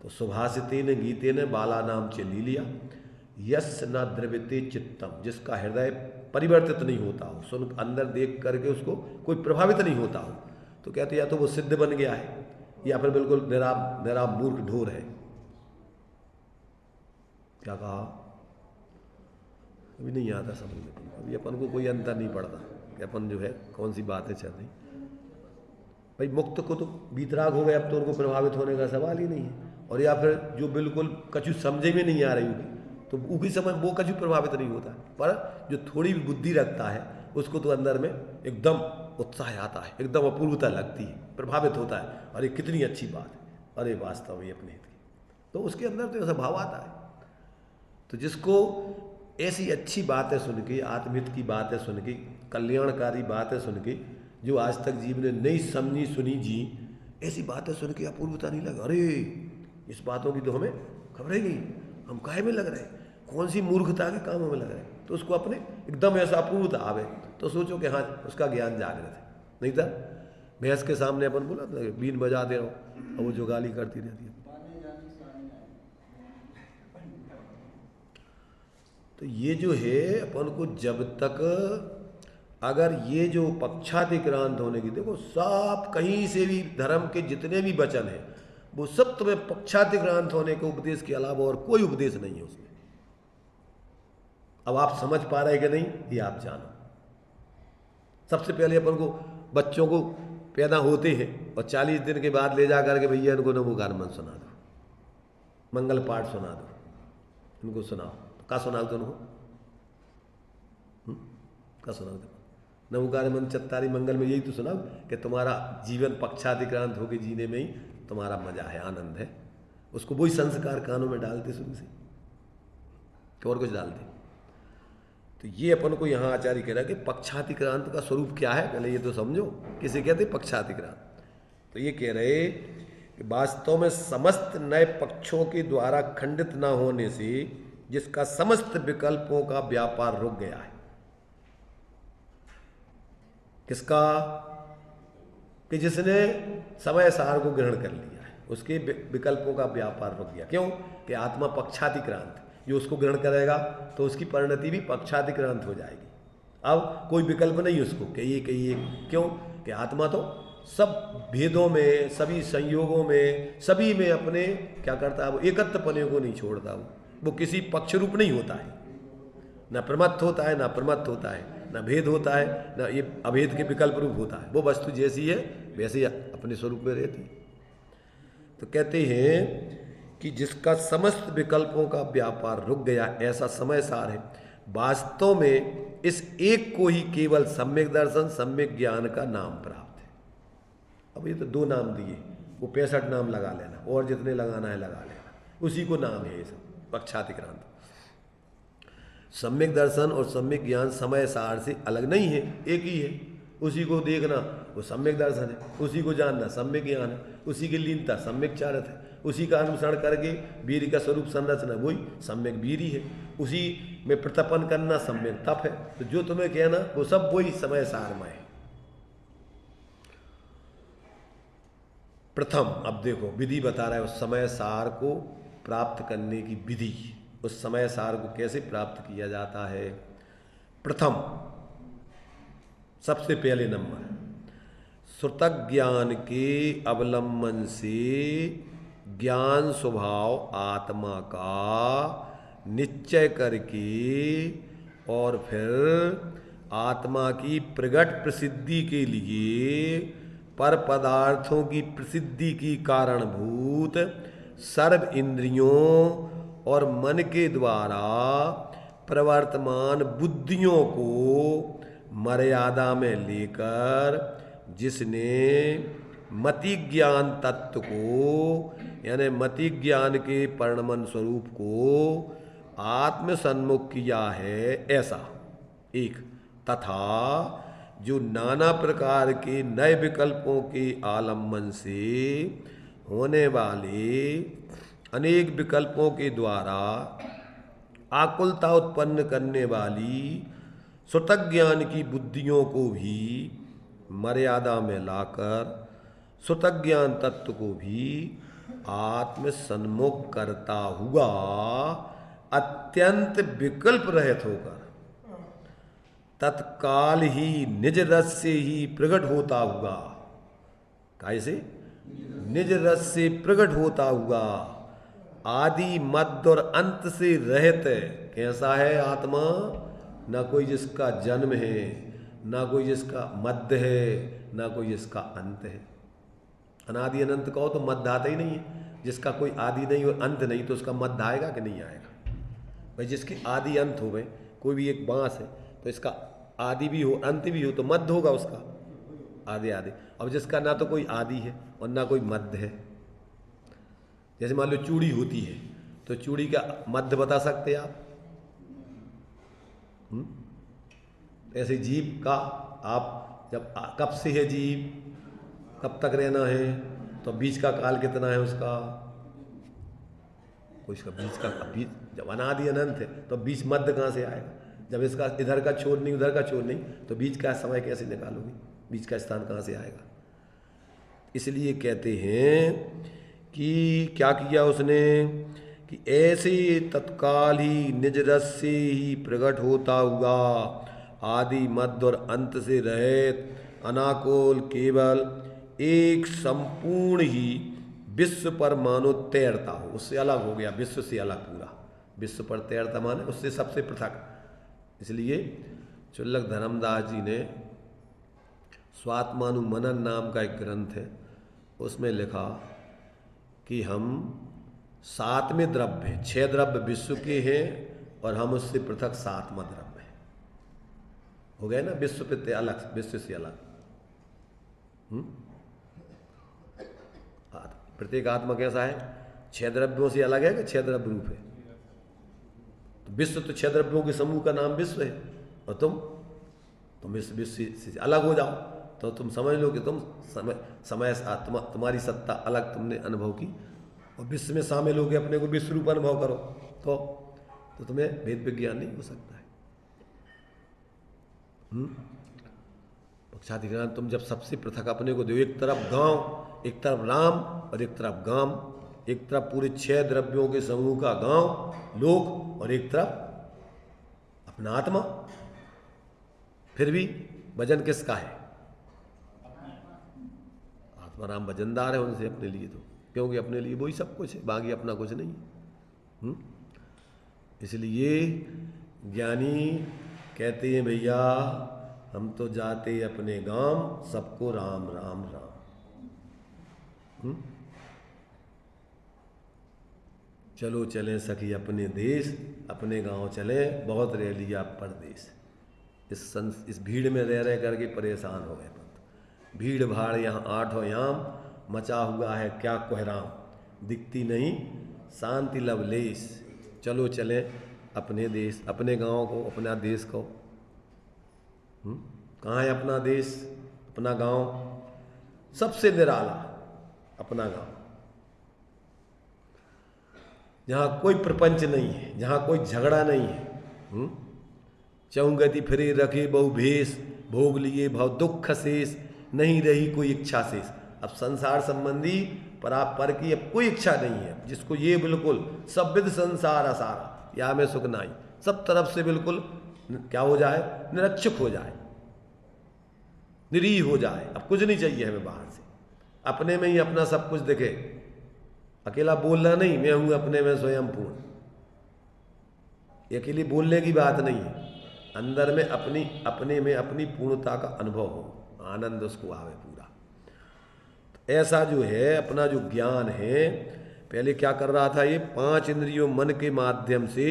तो सुभाषितेन गीतेन बालानाम च लीलिया यस न द्रव्यते चित्तम, जिसका हृदय परिवर्तित नहीं होता हो, सुन अंदर देख करके उसको कोई प्रभावित नहीं होता हो, तो कहते या तो वो सिद्ध बन गया है या फिर बिल्कुल निराम मूर्ख ढोर है। क्या कहा? अभी नहीं आता समझ में, अभी अपन को कोई अंतर नहीं पड़ता कि अपन जो है कौन सी बातें चल रही। भाई मुक्त को तो बीतराग हो गए, अब तो उनको प्रभावित होने का सवाल ही नहीं है। और या फिर जो बिल्कुल कछु समझे में नहीं आ रही होगी तो उसी समय वो कछु प्रभावित नहीं होता, पर जो थोड़ी भी बुद्धि रखता है उसको तो अंदर में एकदम उत्साह आता है, एकदम अपूर्वता लगती है, प्रभावित होता है, अरे कितनी अच्छी बात है, अरे वास्तव में अपने हित की, तो उसके अंदर तो ऐसा भाव आता है। तो जिसको ऐसी अच्छी बातें सुन के, आत्महित की बातें सुन के, कल्याणकारी बातें सुन के, जो आज तक जीवन ने नहीं समझी सुनी जी, ऐसी बातें सुन के अपूर्वता नहीं लगा, अरे इस बातों की तो हमें खबर ही नहीं, हम काहे में लग रहे हैं, कौन सी मूर्खता के कामों में लग रहे हैं, तो उसको अपने एकदम ऐसा अपूर्वता आवे तो सोचो कि हाँ उसका ज्ञान जागृत है। नहीं था भैंस के सामने अपन बोला था बीन बजा दे रहा हूँ और वो जो गाली करती रहती है। तो ये जो है अपन को जब तक अगर ये जो पक्षातिक्रांत होने की, देखो सब कहीं से भी धर्म के जितने भी वचन हैं वो सब तुम्हें पक्षातिक्रांत होने के उपदेश के अलावा और कोई उपदेश नहीं है उसमें। अब आप समझ पा रहे कि नहीं ये आप जानो। सबसे पहले अपन को बच्चों को पैदा होते हैं और 40 दिन के बाद ले जा करके भैया इनको नमोकार मन सुना दो, मंगल पाठ सुना दो, इनको सुनाओ, का सुनाओ तो उनको का सुनाओ तो नमोकार मन चत्तारी मंगल में यही तो सुनाओ कि तुम्हारा जीवन पक्षातिक्रांत होकर जीने में ही तुम्हारा मजा है, आनंद है। उसको वही संस्कार कानों में डालते शुरू से कि और कुछ डालते। तो ये अपन को यहाँ आचार्य कह रहा है कि पक्षातिक्रांत का स्वरूप क्या है, पहले ये तो समझो किसे कहते पक्षातिक्रांत। तो ये कह रहे कि वास्तव में समस्त नए पक्षों के द्वारा खंडित न होने से जिसका समस्त विकल्पों का व्यापार रुक गया है। किसका? कि जिसने समय सार को ग्रहण कर लिया है, उसके विकल्पों का व्यापार रुक गया। क्यों? कि आत्मा पक्षातिक्रांत, जो उसको ग्रहण करेगा तो उसकी परिणति भी पक्षातिक्रांत हो जाएगी। अब कोई विकल्प नहीं उसको कि ये क्यों? कि आत्मा तो सब भेदों में, सभी संयोगों में, सभी में अपने क्या करता है, वो एकत्वपने को नहीं छोड़ता। वो किसी पक्ष रूप नहीं होता है, ना प्रमत्त होता है, ना प्रमत्त होता है, ना भेद होता है, ना ये अभेद के विकल्प रूप होता है। वो वस्तु जैसी है वैसे ही अपने स्वरूप में रहती। तो कहते हैं कि जिसका समस्त विकल्पों का व्यापार रुक गया, ऐसा समय सार है। वास्तव में इस एक को ही केवल सम्यक दर्शन, सम्यक ज्ञान का नाम प्राप्त है। अब ये तो 2 नाम दिए, वो 65 नाम लगा लेना और जितने लगाना है लगा लेना, उसी को नाम है ये सब पक्षातिक्रांत। सम्यक दर्शन और सम्यक ज्ञान समय सार से अलग नहीं है, एक ही है। उसी को देखना वो सम्यक दर्शन है, उसी को जानना सम्यक ज्ञान है, उसी की लीनता सम्यक चारित है, उसी का अनुसरण करके वीर का स्वरूप संरचना वही सम्यक वीरी है, उसी में प्रतपन करना सम्यक तप है। तो जो तुम्हें कहना वो सब वही समय सारमय है। प्रथम अब देखो विधि बता रहा है उस समय सार को प्राप्त करने की विधि, उस समय सार को कैसे प्राप्त किया जाता है। प्रथम सबसे पहले नंबर श्रुतक ज्ञान के अवलंबन से ज्ञान स्वभाव आत्मा का निश्चय करके और फिर आत्मा की प्रगट प्रसिद्धि के लिए पर पदार्थों की प्रसिद्धि की कारणभूत सर्व इंद्रियों और मन के द्वारा प्रवर्तमान बुद्धियों को मर्यादा में लेकर जिसने मति ज्ञान तत्व को, यानी मति ज्ञान के परिणमन स्वरूप को आत्मसन्मुख किया है, ऐसा एक। तथा जो नाना प्रकार के नए विकल्पों के आलम्बन से होने वाले अनेक विकल्पों के द्वारा आकुलता उत्पन्न करने वाली श्रुतक ज्ञान की बुद्धियों को भी मर्यादा में लाकर श्रुतक ज्ञान तत्व को भी आत्म सन्मुख करता हुआ अत्यंत विकल्प रहित होकर तत्काल ही निज रस से ही प्रकट होता हुआ, कैसे? निज रस से प्रकट होता हुआ, आदि मध्य और अंत से रहित। कैसा है आत्मा? ना कोई जिसका जन्म है, ना कोई जिसका मध्य है, ना कोई जिसका अंत है। अनादि अनंत कहो तो मध्य आता ही नहीं है। जिसका कोई आदि नहीं और अंत नहीं तो उसका मध्य आएगा कि नहीं आएगा? भाई जिसकी आदि अंत हो, भाई कोई भी एक बांस है तो इसका आदि भी हो अंत भी हो तो मध्य होगा उसका, आदि आदि। अब जिसका ना तो कोई आदि है और ना कोई मध्य है, जैसे मान लो चूड़ी होती है तो चूड़ी का मध्य बता सकते हैं आप? ऐसे जीव का आप जब कब से है जीव, कब तक रहना है, तो बीच का काल कितना है उसका? कोई इसका बीच का बीच जब अनादि अनंत है तो बीच मध्य कहाँ से आएगा? जब इसका इधर का छोर नहीं उधर का छोर नहीं तो बीच का समय कैसे निकालोगे? बीच का स्थान कहाँ से आएगा? इसलिए कहते हैं कि क्या किया उसने कि ऐसे तत्काल ही निज रस से ही प्रकट होता हुआ आदि मध्य और अंत से रहित अनाकुल केवल एक संपूर्ण ही विश्व पर मानो तैरता हो। उससे अलग हो गया, विश्व से अलग पूरा। विश्व पर तैरता माने उससे सबसे पृथक। इसलिए चुल्लक धर्मदास जी ने स्वात्मानुमनन नाम का एक ग्रंथ है, उसमें लिखा कि हम 7वें द्रव्य हैं, 6 द्रव्य विश्व के हैं और हम उससे पृथक 7वां द्रव्य है। हो गए ना, विश्व पे अलग, विश्व से अलग। प्रत्येक आत्मा कैसा है? 6 द्रव्यों से अलग है कि 6 द्रव्य रूप है? तो विश्व तो 6 द्रव्यों के समूह का नाम विश्व है, और तुम इस विश्व से अलग हो जाओ तो तुम समझ लो कि तुम समय तुम्हारी सत्ता अलग तुमने अनुभव की और विश्व में शामिल हो गए, अपने को विश्व रूप अनुभव करो तो तुम्हें भेद विज्ञान नहीं हो सकता है। पक्षाधिकरण तुम जब सबसे पृथक अपने को दो, एक तरफ गांव, एक तरफ राम और एक तरफ गाम, एक तरफ पूरे 6 द्रव्यों के समूह का गांव लोक और एक तरफ अपना आत्मा, फिर भी वजन किसका है? आत्मा राम वजनदार है उनसे अपने लिए, तो क्योंकि अपने लिए वही सब कुछ है, बाकी अपना कुछ नहीं। इसलिए ज्ञानी कहते हैं भैया हम तो जाते अपने गांव, सबको राम राम राम। चलो चलें सखी अपने देश, अपने गांव चले, बहुत रह लिया परदेश। इस भीड़ में रह करके परेशान हो गए। भीड़ भाड़ यहाँ 8 याम, मचा हुआ है क्या कोहराम, दिखती नहीं शांति लवलेश। चलो चलें अपने देश, अपने गांव को, अपना देश को। कहाँ है अपना देश, अपना गांव? सबसे निराला अपना गांव, जहाँ कोई प्रपंच नहीं है, जहाँ कोई झगड़ा नहीं है। चौगति फिरे रखे बहु भेष, भोग लिए भव दुख शेष, नहीं रही कोई इच्छा शेष। अब संसार संबंधी पर की अब कोई इच्छा नहीं है, जिसको ये बिल्कुल सब विध संसार असारा, या में सुख नाई, सब तरफ से बिल्कुल क्या हो जाए? निरक्षक हो जाए, निरीह हो जाए। अब कुछ नहीं चाहिए हमें बाहर से, अपने में ही अपना सब कुछ दिखे। अकेला बोलना नहीं, मैं हूं अपने में स्वयं पूर्ण, ये अकेली बोलने की बात नहीं है। अंदर में अपने में अपनी पूर्णता का अनुभव हो, आनंद उसको आवे पूरा। तो ऐसा जो है अपना जो ज्ञान है, पहले क्या कर रहा था? ये 5 इंद्रियों मन के माध्यम से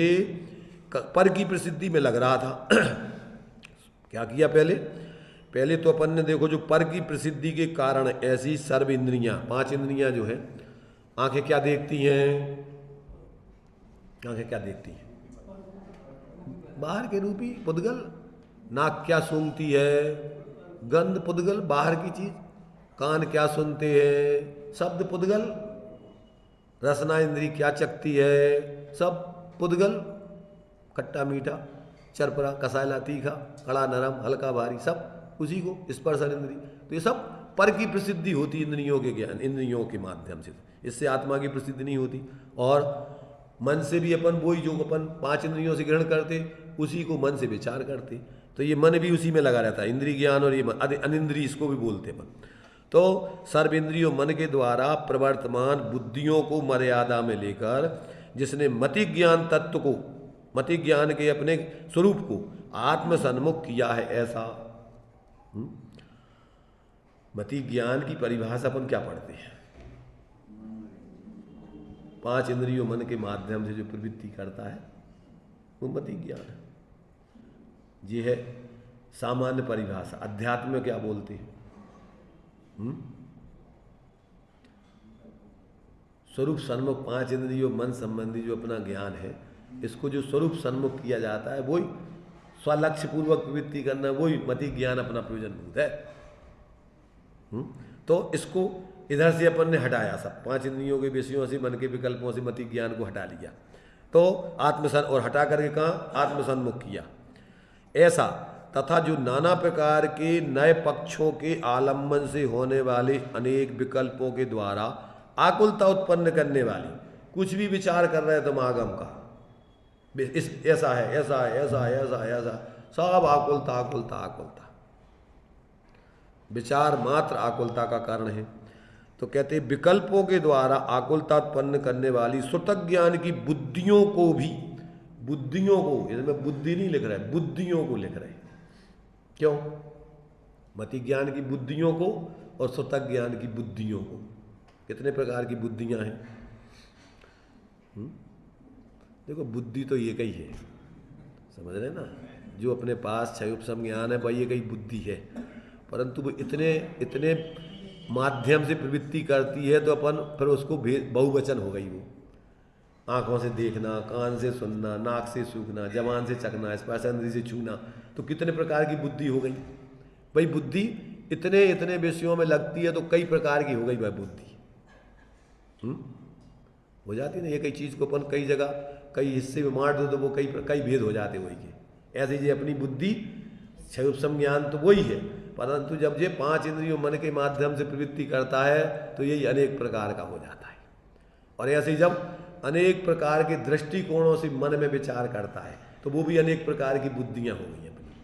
पर की प्रसिद्धि में लग रहा था। क्या किया पहले तो अपन ने देखो, जो पर की प्रसिद्धि के कारण ऐसी सर्व इंद्रियां, 5 इंद्रियां जो है, आंखें क्या देखती हैं? आंखें क्या देखती हैं? बाहर के रूपी पुद्गल। नाक क्या सूंघती है? गंध पुद्गल, बाहर की चीज। कान क्या सुनते हैं? शब्द पुद्गल। रसना इंद्री क्या चखती है? सब पुद्गल। खट्टा मीठा, चरपरा, कसायला, तीखा, कड़ा नरम, हल्का भारी, सब उसी को। स्पर्शन इंद्री, तो ये सब पर की प्रसिद्धि होती इंद्रियों के ज्ञान, इंद्रियों के माध्यम से, इससे आत्मा की प्रसिद्धि नहीं होती। और मन से भी अपन वही जो अपन 5 इंद्रियों से ग्रहण करते उसी को मन से विचार करते, तो ये मन भी उसी में लगा रहता है, इंद्रिय ज्ञान। और ये अनिंद्रिय इसको भी बोलते अपन। तो सर्व इंद्रियों मन के द्वारा प्रवर्तमान बुद्धियों को मर्यादा में लेकर जिसने मति ज्ञान तत्व को, मति ज्ञान के अपने स्वरूप को आत्म सन्मुख किया है, ऐसा। मति ज्ञान की परिभाषा अपन क्या पढ़ते हैं? 5 इंद्रियों मन के माध्यम से जो प्रवृत्ति करता है वो मति ज्ञान है। ये है सामान्य परिभाषा। अध्यात्म में क्या बोलते हैं? स्वरूप सन्मुख 5 इंद्रियों मन संबंधी जो अपना ज्ञान है, इसको जो स्वरूप सन्मुख किया जाता है वही स्वलक्ष्य पूर्वक प्रवृत्ति करना, वही मति ज्ञान अपना प्रयोजनभूत है। तो इसको इधर से अपन ने हटाया, सब 5 इंद्रियों के विषयों से, मन के विकल्पों से मति ज्ञान को हटा लिया, तो आत्मसन और हटा करके कहाँ आत्मसन्मुख किया, ऐसा। तथा जो नाना प्रकार के नए पक्षों के आलम्बन से होने वाले अनेक विकल्पों के द्वारा आकुलता उत्पन्न करने वाली, कुछ भी विचार कर रहे तुम आगम का, इस ऐसा है, ऐसा है, ऐसा है, ऐसा है, ऐसा, सब आकुलता आकुलता आकुलता, विचार मात्र आकुलता का कारण है। तो कहते हैं विकल्पों के द्वारा आकुलता उत्पन्न करने वाली सुतक ज्ञान की बुद्धियों को भी, बुद्धियों को, इसमें बुद्धि नहीं लिख रहा है, बुद्धियों को लिख रहे हैं। क्यों? मति ज्ञान की बुद्धियों को और सुतक ज्ञान की बुद्धियों को। कितने प्रकार की बुद्धियां हैं? देखो बुद्धि तो एक ही है, समझ रहे ना? जो अपने पास क्षय उपशम ज्ञान है वही एक ही बुद्धि है, परंतु वो इतने इतने माध्यम से प्रवृत्ति करती है, तो अपन फिर उसको बहुवचन हो गई। वो आँखों से देखना, कान से सुनना, नाक से सूंघना, जबान से चखना, स्पर्शेंद्रिय से छूना, तो कितने प्रकार की बुद्धि हो गई। भाई बुद्धि इतने इतने विषयों में लगती है तो कई प्रकार की हो गई भाई बुद्धि। हो जाती ना, एक ही चीज़ को अपन कई जगह कई हिस्से में बांट दो तो वो कई भेद हो जाते वही के। ऐसे ही अपनी बुद्धि क्षय उपशम ज्ञान तो वही है, परंतु जब ये 5 इंद्रियों मन के माध्यम से प्रवृत्ति करता है तो यही अनेक प्रकार का हो जाता है। और ऐसे ही जब अनेक प्रकार के दृष्टिकोणों से मन में विचार करता है तो वो भी अनेक प्रकार की बुद्धियां हो गई अपनी।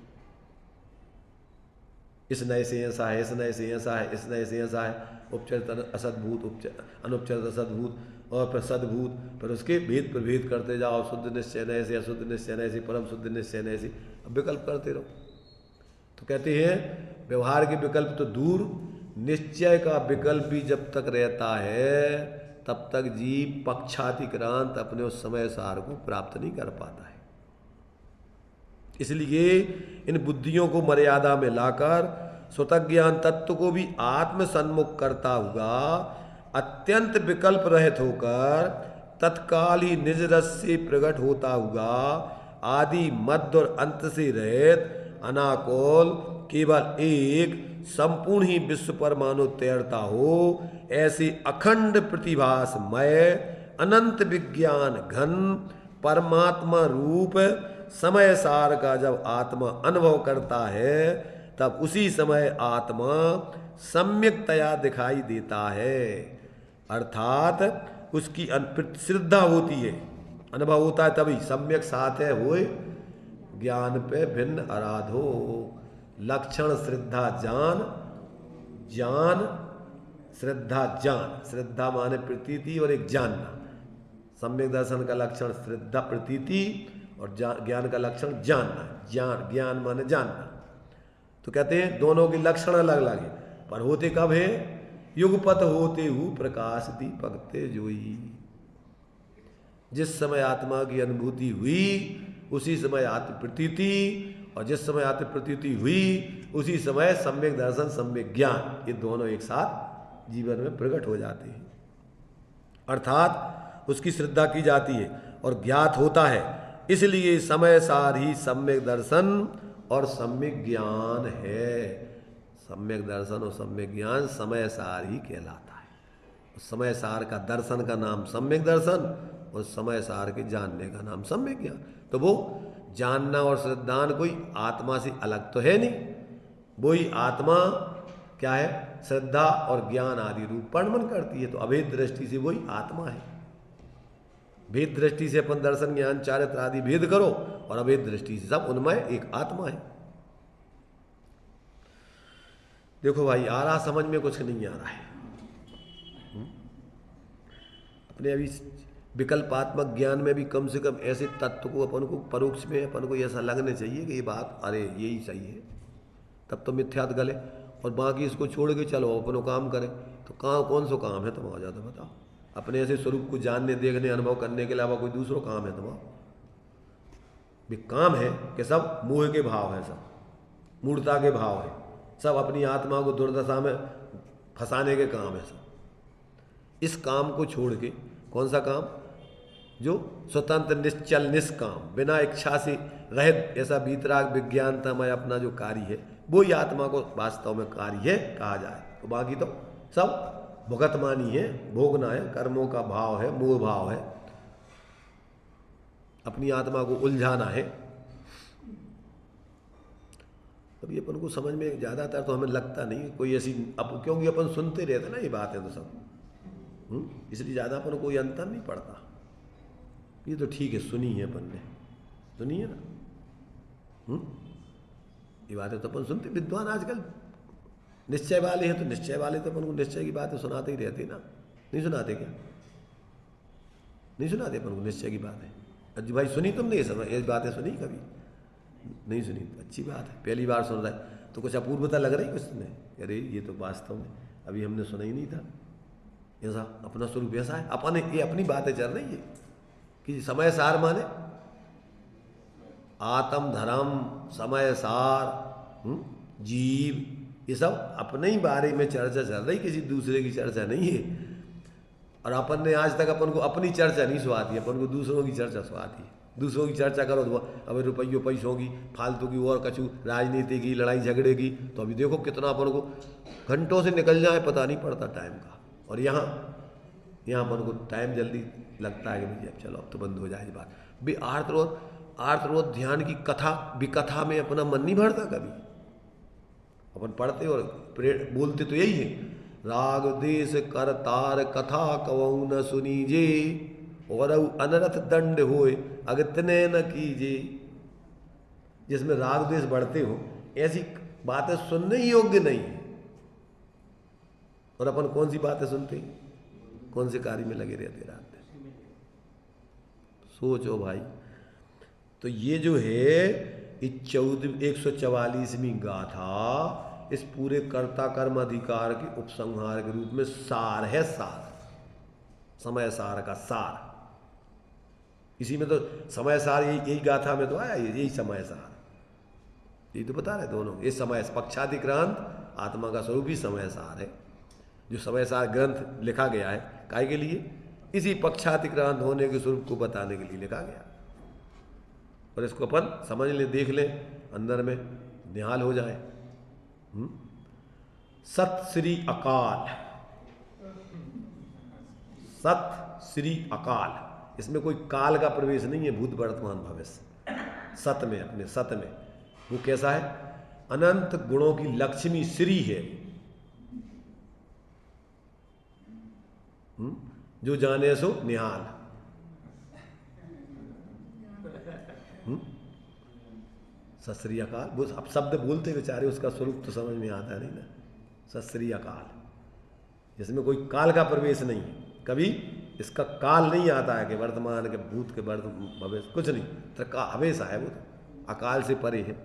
इस नए से ऐसा है, इस नए से ऐसा है, इस नए से ऐसा है, उपचरित असद्भूत, अनुपचरित असद्भूत और फिर सद्भूत, फिर उसके भेद प्रभेद करते जाओ, शुद्ध निश्चय नए से, अशुद्ध निश्चय नए से, परम शुद्ध निश्चय नए से, अब विकल्प करते रहो। तो कहते हैं व्यवहार के विकल्प तो दूर, निश्चय का विकल्प भी जब तक रहता है तब तक जीव पक्षातिक्रांत अपने उस समय सार को प्राप्त नहीं कर पाता है। इसलिए इन बुद्धियों को मर्यादा में लाकर स्वतः ज्ञान तत्व को भी आत्म सन्मुख करता हुआ अत्यंत विकल्प रहित होकर तत्काल ही निज रस से प्रकट होता हुआ आदि मध्य और अंत से रहित अनाकुल केवल एक संपूर्ण ही विश्व परमाणु तैरता हो, ऐसे अखंड प्रतिभासमय अनंत विज्ञान घन परमात्मा रूप समय सार का जब आत्मा अनुभव करता है तब उसी समय आत्मा सम्यक्तया दिखाई देता है, अर्थात उसकी श्रद्धा होती है, अनुभव होता है तभी सम्यक साथ है होए ज्ञान पे भिन्न आराधो। लक्षण श्रद्धा जान, ज्ञान श्रद्धा जान, श्रद्धा माने प्रतीति और एक जानना। सम्यक दर्शन का लक्षण श्रद्धा प्रतीति और ज्ञान का लक्षण जानना, ज्ञान माने जानना। तो कहते हैं दोनों के लक्षण अलग अलग है, पर होते कब है? युगपत होते हु प्रकाश दीपक तेजोई। जिस समय आत्मा की अनुभूति हुई उसी समय आत्म प्रतीति, और जिस समय आत्म प्रतीति हुई उसी समय सम्यक दर्शन सम्यक ज्ञान, ये दोनों एक साथ जीवन में प्रकट हो जाते हैं, अर्थात उसकी श्रद्धा की जाती है और ज्ञात होता है। इसलिए समय सार ही सम्यक दर्शन और सम्यक ज्ञान है। सम्यक दर्शन और सम्यक ज्ञान समय सार ही कहलाता है। समय सार का दर्शन का नाम सम्यक दर्शन और समय सार के जानने का नाम सम्यक ज्ञान। तो वो जानना और श्रद्धान कोई आत्मा से अलग तो है नहीं, वही आत्मा क्या है? श्रद्धा और ज्ञान आदि रूप परिणमन करती है। तो अभेद दृष्टि से वही आत्मा है। भेद दृष्टि से अपन दर्शन ज्ञान चारित्र आदि भेद करो, और अभेद दृष्टि से सब उनमें एक आत्मा है। देखो भाई, आ रहा समझ में? कुछ नहीं आ रहा है। अपने अभी विकल्पात्मक ज्ञान में भी कम से कम ऐसे तत्व को अपन को परोक्ष में अपन को ऐसा लगने चाहिए कि ये बात अरे यही सही है, तब तो मिथ्यात गले। और बाकी इसको छोड़ के चलो अपनो काम करें, तो कौन सा काम है तुम्हारा? ज़्यादा बताओ। अपने ऐसे स्वरूप को जानने, देखने, अनुभव करने के अलावा कोई दूसरा काम है तुम्हारा? भी काम है कि सब मोह के भाव है, सब मूर्ता के भाव है, सब अपनी आत्मा को दुर्दशा में फंसाने के काम है सब। इस काम को छोड़ के, कौन सा काम? जो स्वतंत्र निश्चल निष्काम बिना इच्छा से रहित ऐसा वीतराग विज्ञानतामय अपना जो कार्य है, वो ही आत्मा को वास्तव में कार्य है कहा जाए। तो बाकी तो सब भुगतमानी है, भोगना है, कर्मों का भाव है, मोह भाव है, अपनी आत्मा को उलझाना है। तभी अपन को समझ में ज़्यादातर तो हमें लगता नहीं कोई ऐसी, क्योंकि अपन सुनते रहते ना ये बातें तो सब, इसलिए ज़्यादा अपन कोई अंतर नहीं पड़ता। ये तो ठीक है, सुनी है अपन ने, सुनी है ना। ये बातें तो अपन सुनते। विद्वान आजकल निश्चय वाले हैं, तो निश्चय वाले तो अपन को निश्चय की बातें सुनाते ही रहते ना। नहीं सुनाते क्या? नहीं सुनाते अपन को निश्चय की बातें? अजी भाई सुनी तुमने ये बातें सुनी कभी? नहीं सुनी, तो अच्छी बात है। पहली बार सुन रहा है तो कुछ अपूर्वता लग रही कुछ तुम्हें? अरे ये तो वास्तव में अभी हमने सुना ही नहीं था। ऐसा अपना स्वरूप ऐसा है, अपन ये अपनी बातें चल रही है कि समय सार माने आत्म धर्म, समय सार, जीव, ये सब अपने ही बारे में चर्चा चल रही, किसी दूसरे की चर्चा नहीं है। और अपन ने आज तक अपन को अपनी चर्चा नहीं सुहाती, अपन को दूसरों की चर्चा सुहाती है। दूसरों की चर्चा करो तो अभी रुपयों पैसों की, फालतू की और कछु राजनीति की, लड़ाई झगड़े की, तो अभी देखो कितना अपन को घंटों से निकल जाए पता नहीं पड़ता टाइम का। और यहाँ अपन को टाइम जल्दी लगता है कि भैया चलो अब तो बंद हो जाए बात। भी आर्तरोध ध्यान की कथा विकथा में अपना मन नहीं भरता कभी? अपन पढ़ते और बोलते तो यही है, राग देश कर तार कथा कवऊ न सुनीजे, और अनरथ दंड होए अगतने न कीजे। जिसमें राग देश बढ़ते हो ऐसी बातें सुनने ही योग्य नहीं है। और अपन कौन सी बातें सुनते हैं? कौन से कार्य में लगे रहते रात दिन? सोचो भाई। तो ये जो है 144वीं गाथा इस पूरे कर्ता कर्म अधिकार के उपसंहार के रूप में सार है, सार, समय सार का सार। इसी में तो समय सार यही गाथा में तो आया, यही समय सार, यही तो बता रहे दोनों। ये समय पक्षाधिक्रांत आत्मा का स्वरूप ही समय सार है। जो समय सार ग्रंथ लिखा गया है काय के लिए? इसी पक्षाधिक्रांत होने के स्वरूप को बताने के लिए लिखा गया। और इसको अपन समझ ले, देख ले, अंदर में निहाल हो जाए। सत श्री अकाल, सत श्री अकाल, इसमें कोई काल का प्रवेश नहीं है, भूत वर्तमान भविष्य। सत में, अपने सत में वो कैसा है? अनंत गुणों की लक्ष्मी श्री है। जो जाने सो निहाल। सत श्री अकाल, वो अब शब्द बोलते बेचारे, उसका स्वरूप तो समझ में आता नहीं ना। सत श्री अकाल, जिसमें कोई काल का प्रवेश नहीं है, कभी इसका काल नहीं आता है कि वर्तमान के भूत के भविष्य कुछ नहीं, तो हमेशा है वो, तो अकाल से परे है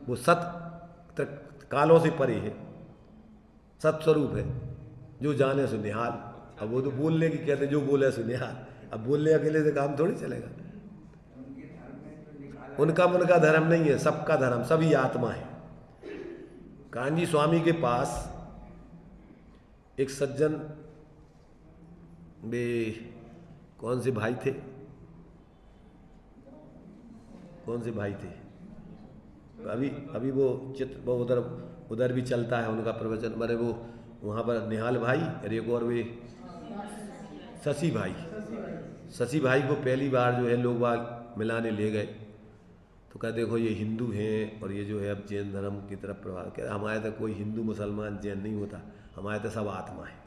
वो, सत कालों से परे है, सत्स्वरूप है। जो जाने सो निहाल। अब वो तो बोलने की कहते, जो बोले सो निहाल। अब बोलने अकेले से काम थोड़ी चलेगा। उनका मन का धर्म नहीं है, सबका धर्म, सभी आत्मा है। कांजी स्वामी के पास एक सज्जन वे कौन से भाई थे, कौन से भाई थे? अभी वो चित्र वो उधर भी चलता है उनका प्रवचन, मरे वो वहाँ पर निहाल भाई और एक और वे शशि भाई। शशि भाई को पहली बार जो है लोग बाग मिलाने ले गए, तो कहा देखो ये हिंदू हैं और ये जो है अब जैन धर्म की तरफ प्रभाव, क्या हमारे तक कोई हिंदू मुसलमान जैन नहीं होता, हमारे तक सब आत्मा है।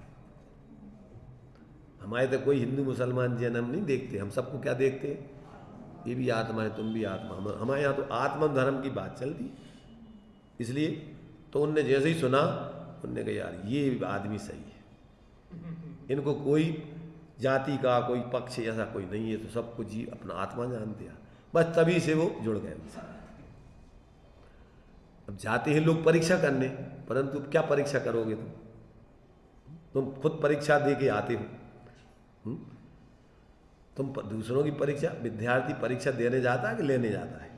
हमारे तक कोई हिंदू मुसलमान जैन हम नहीं देखते, हम सबको क्या देखते हैं, ये भी आत्मा है, तुम भी आत्मा। हमारे यहाँ तो आत्म धर्म की बात चलती। इसलिए तो उनने जैसे ही सुना, उनने कहा यार ये आदमी सही है, इनको कोई जाति का कोई पक्ष ऐसा कोई नहीं है, तो सबको जी अपना आत्मा जान दिया, बस तभी से वो जुड़ गए उनसे। अब जाते हैं लोग परीक्षा करने, परंतु क्या परीक्षा करोगे तुम खुद परीक्षा दे के आते हो। तुम दूसरों की परीक्षा, विद्यार्थी परीक्षा देने जाता है कि लेने जाता है?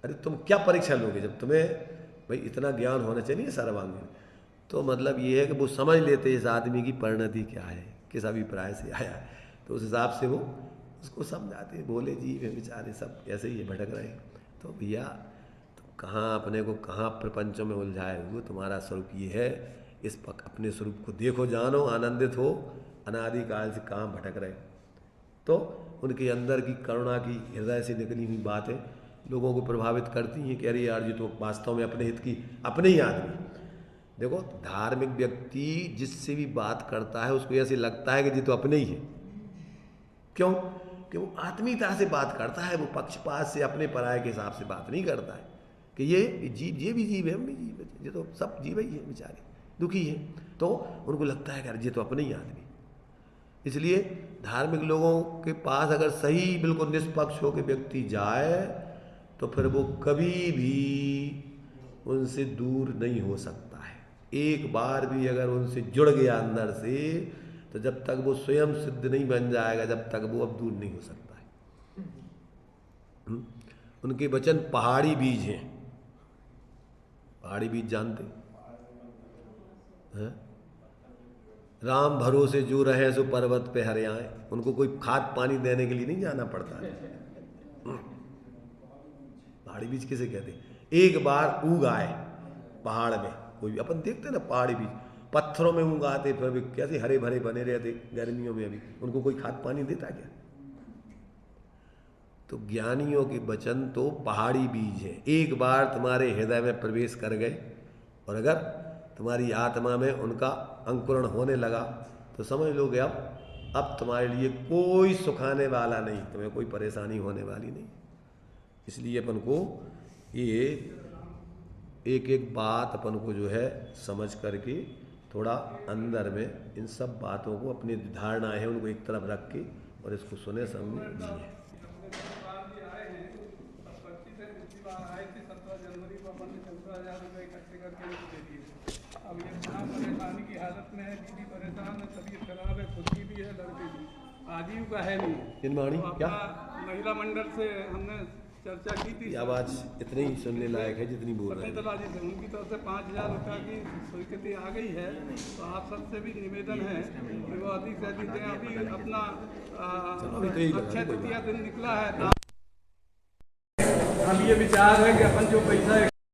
अरे तुम क्या परीक्षा लोगे जब तुम्हें भाई इतना ज्ञान होना चाहिए सर्वांगीण। तो मतलब ये है कि वो समझ लेते इस आदमी की परिणति क्या है, किस अभिप्राय से आया है, तो उस हिसाब से वो उसको समझाते। बोले जीव है बेचारे सब ऐसे ही भटक रहे, तो भैया तुम कहाँ अपने को कहाँ प्रपंचों में उलझाए हुए, तुम्हारा स्वरूप ये है, इस अपने स्वरूप को देखो, जानो, आनंदित हो, अनादिकाल से कहाँ भटक रहे। तो उनके अंदर की करुणा की हृदय से निकली हुई बातें लोगों को प्रभावित करती हैं कि अरे यार ये तो वास्तव में अपने हित की, अपने ही आदमी। देखो धार्मिक व्यक्ति जिससे भी बात करता है उसको ऐसे लगता है कि ये तो अपने ही है। क्यों? कि वो आत्मीयता से बात करता है, वो पक्षपात से अपने पराये के हिसाब से बात नहीं करता है कि ये जीव, ये भी जीव है, हम भी जीव है, ये तो सब जीव ही है, बेचारे दुखी है। तो उनको लगता है कि ये तो अपने ही आदमी। इसलिए धार्मिक लोगों के पास अगर सही बिल्कुल निष्पक्ष होकर व्यक्ति जाए तो फिर वो कभी भी उनसे दूर नहीं हो सकता है। एक बार भी अगर उनसे जुड़ गया अंदर से, तो जब तक वो स्वयं सिद्ध नहीं बन जाएगा, जब तक वो अब दूर नहीं हो सकता है। उनके वचन पहाड़ी बीज हैं। पहाड़ी बीज जानते हैं? राम भरोसे जो रहे सो पर्वत पे हरियाए। उनको कोई खाद पानी देने के लिए नहीं जाना पड़ता है। पहाड़ी बीज किसे कहते हैं? एक बार उग आए पहाड़ में, कोई अपन देखते ना पहाड़ी बीज पत्थरों में उग आते, फिर भी कैसे हरे भरे बने रहते गर्मियों में, अभी उनको कोई खाद पानी देता क्या? तो ज्ञानियों के वचन तो पहाड़ी बीज है, एक बार तुम्हारे हृदय में प्रवेश कर गए और अगर तुम्हारी आत्मा में उनका अंकुरण होने लगा तो समझ लोगे अब तुम्हारे लिए कोई सुखाने वाला नहीं, तुम्हें कोई परेशानी होने वाली नहीं। इसलिए अपन को ये एक एक बात अपन को जो है समझ करके थोड़ा अंदर में इन सब बातों को, अपनी धारणाएं हैं उनको एक तरफ रख के और इसको सुने समझे जिए। अब ये बड़ा परेशानी की हालत में है, दीदी परेशान है, तबीयत खराब है, खुद की भी है, लड़के भी, आजीव का है नहीं। तो क्या महिला मंडल से हमने चर्चा की थी। आवाज इतनी ही सुनने लायक है जितनी बोल रहे हैं। जी से उनकी तरफ से 5000 रुपये की स्वीकृति आ गई है। तो आप सबसे भी निवेदन है कि वो अधिक से अधिक दें। अभी अपना अक्षय तृतीया दिन निकला है। अब ये विचार है कि अपन जो पैसा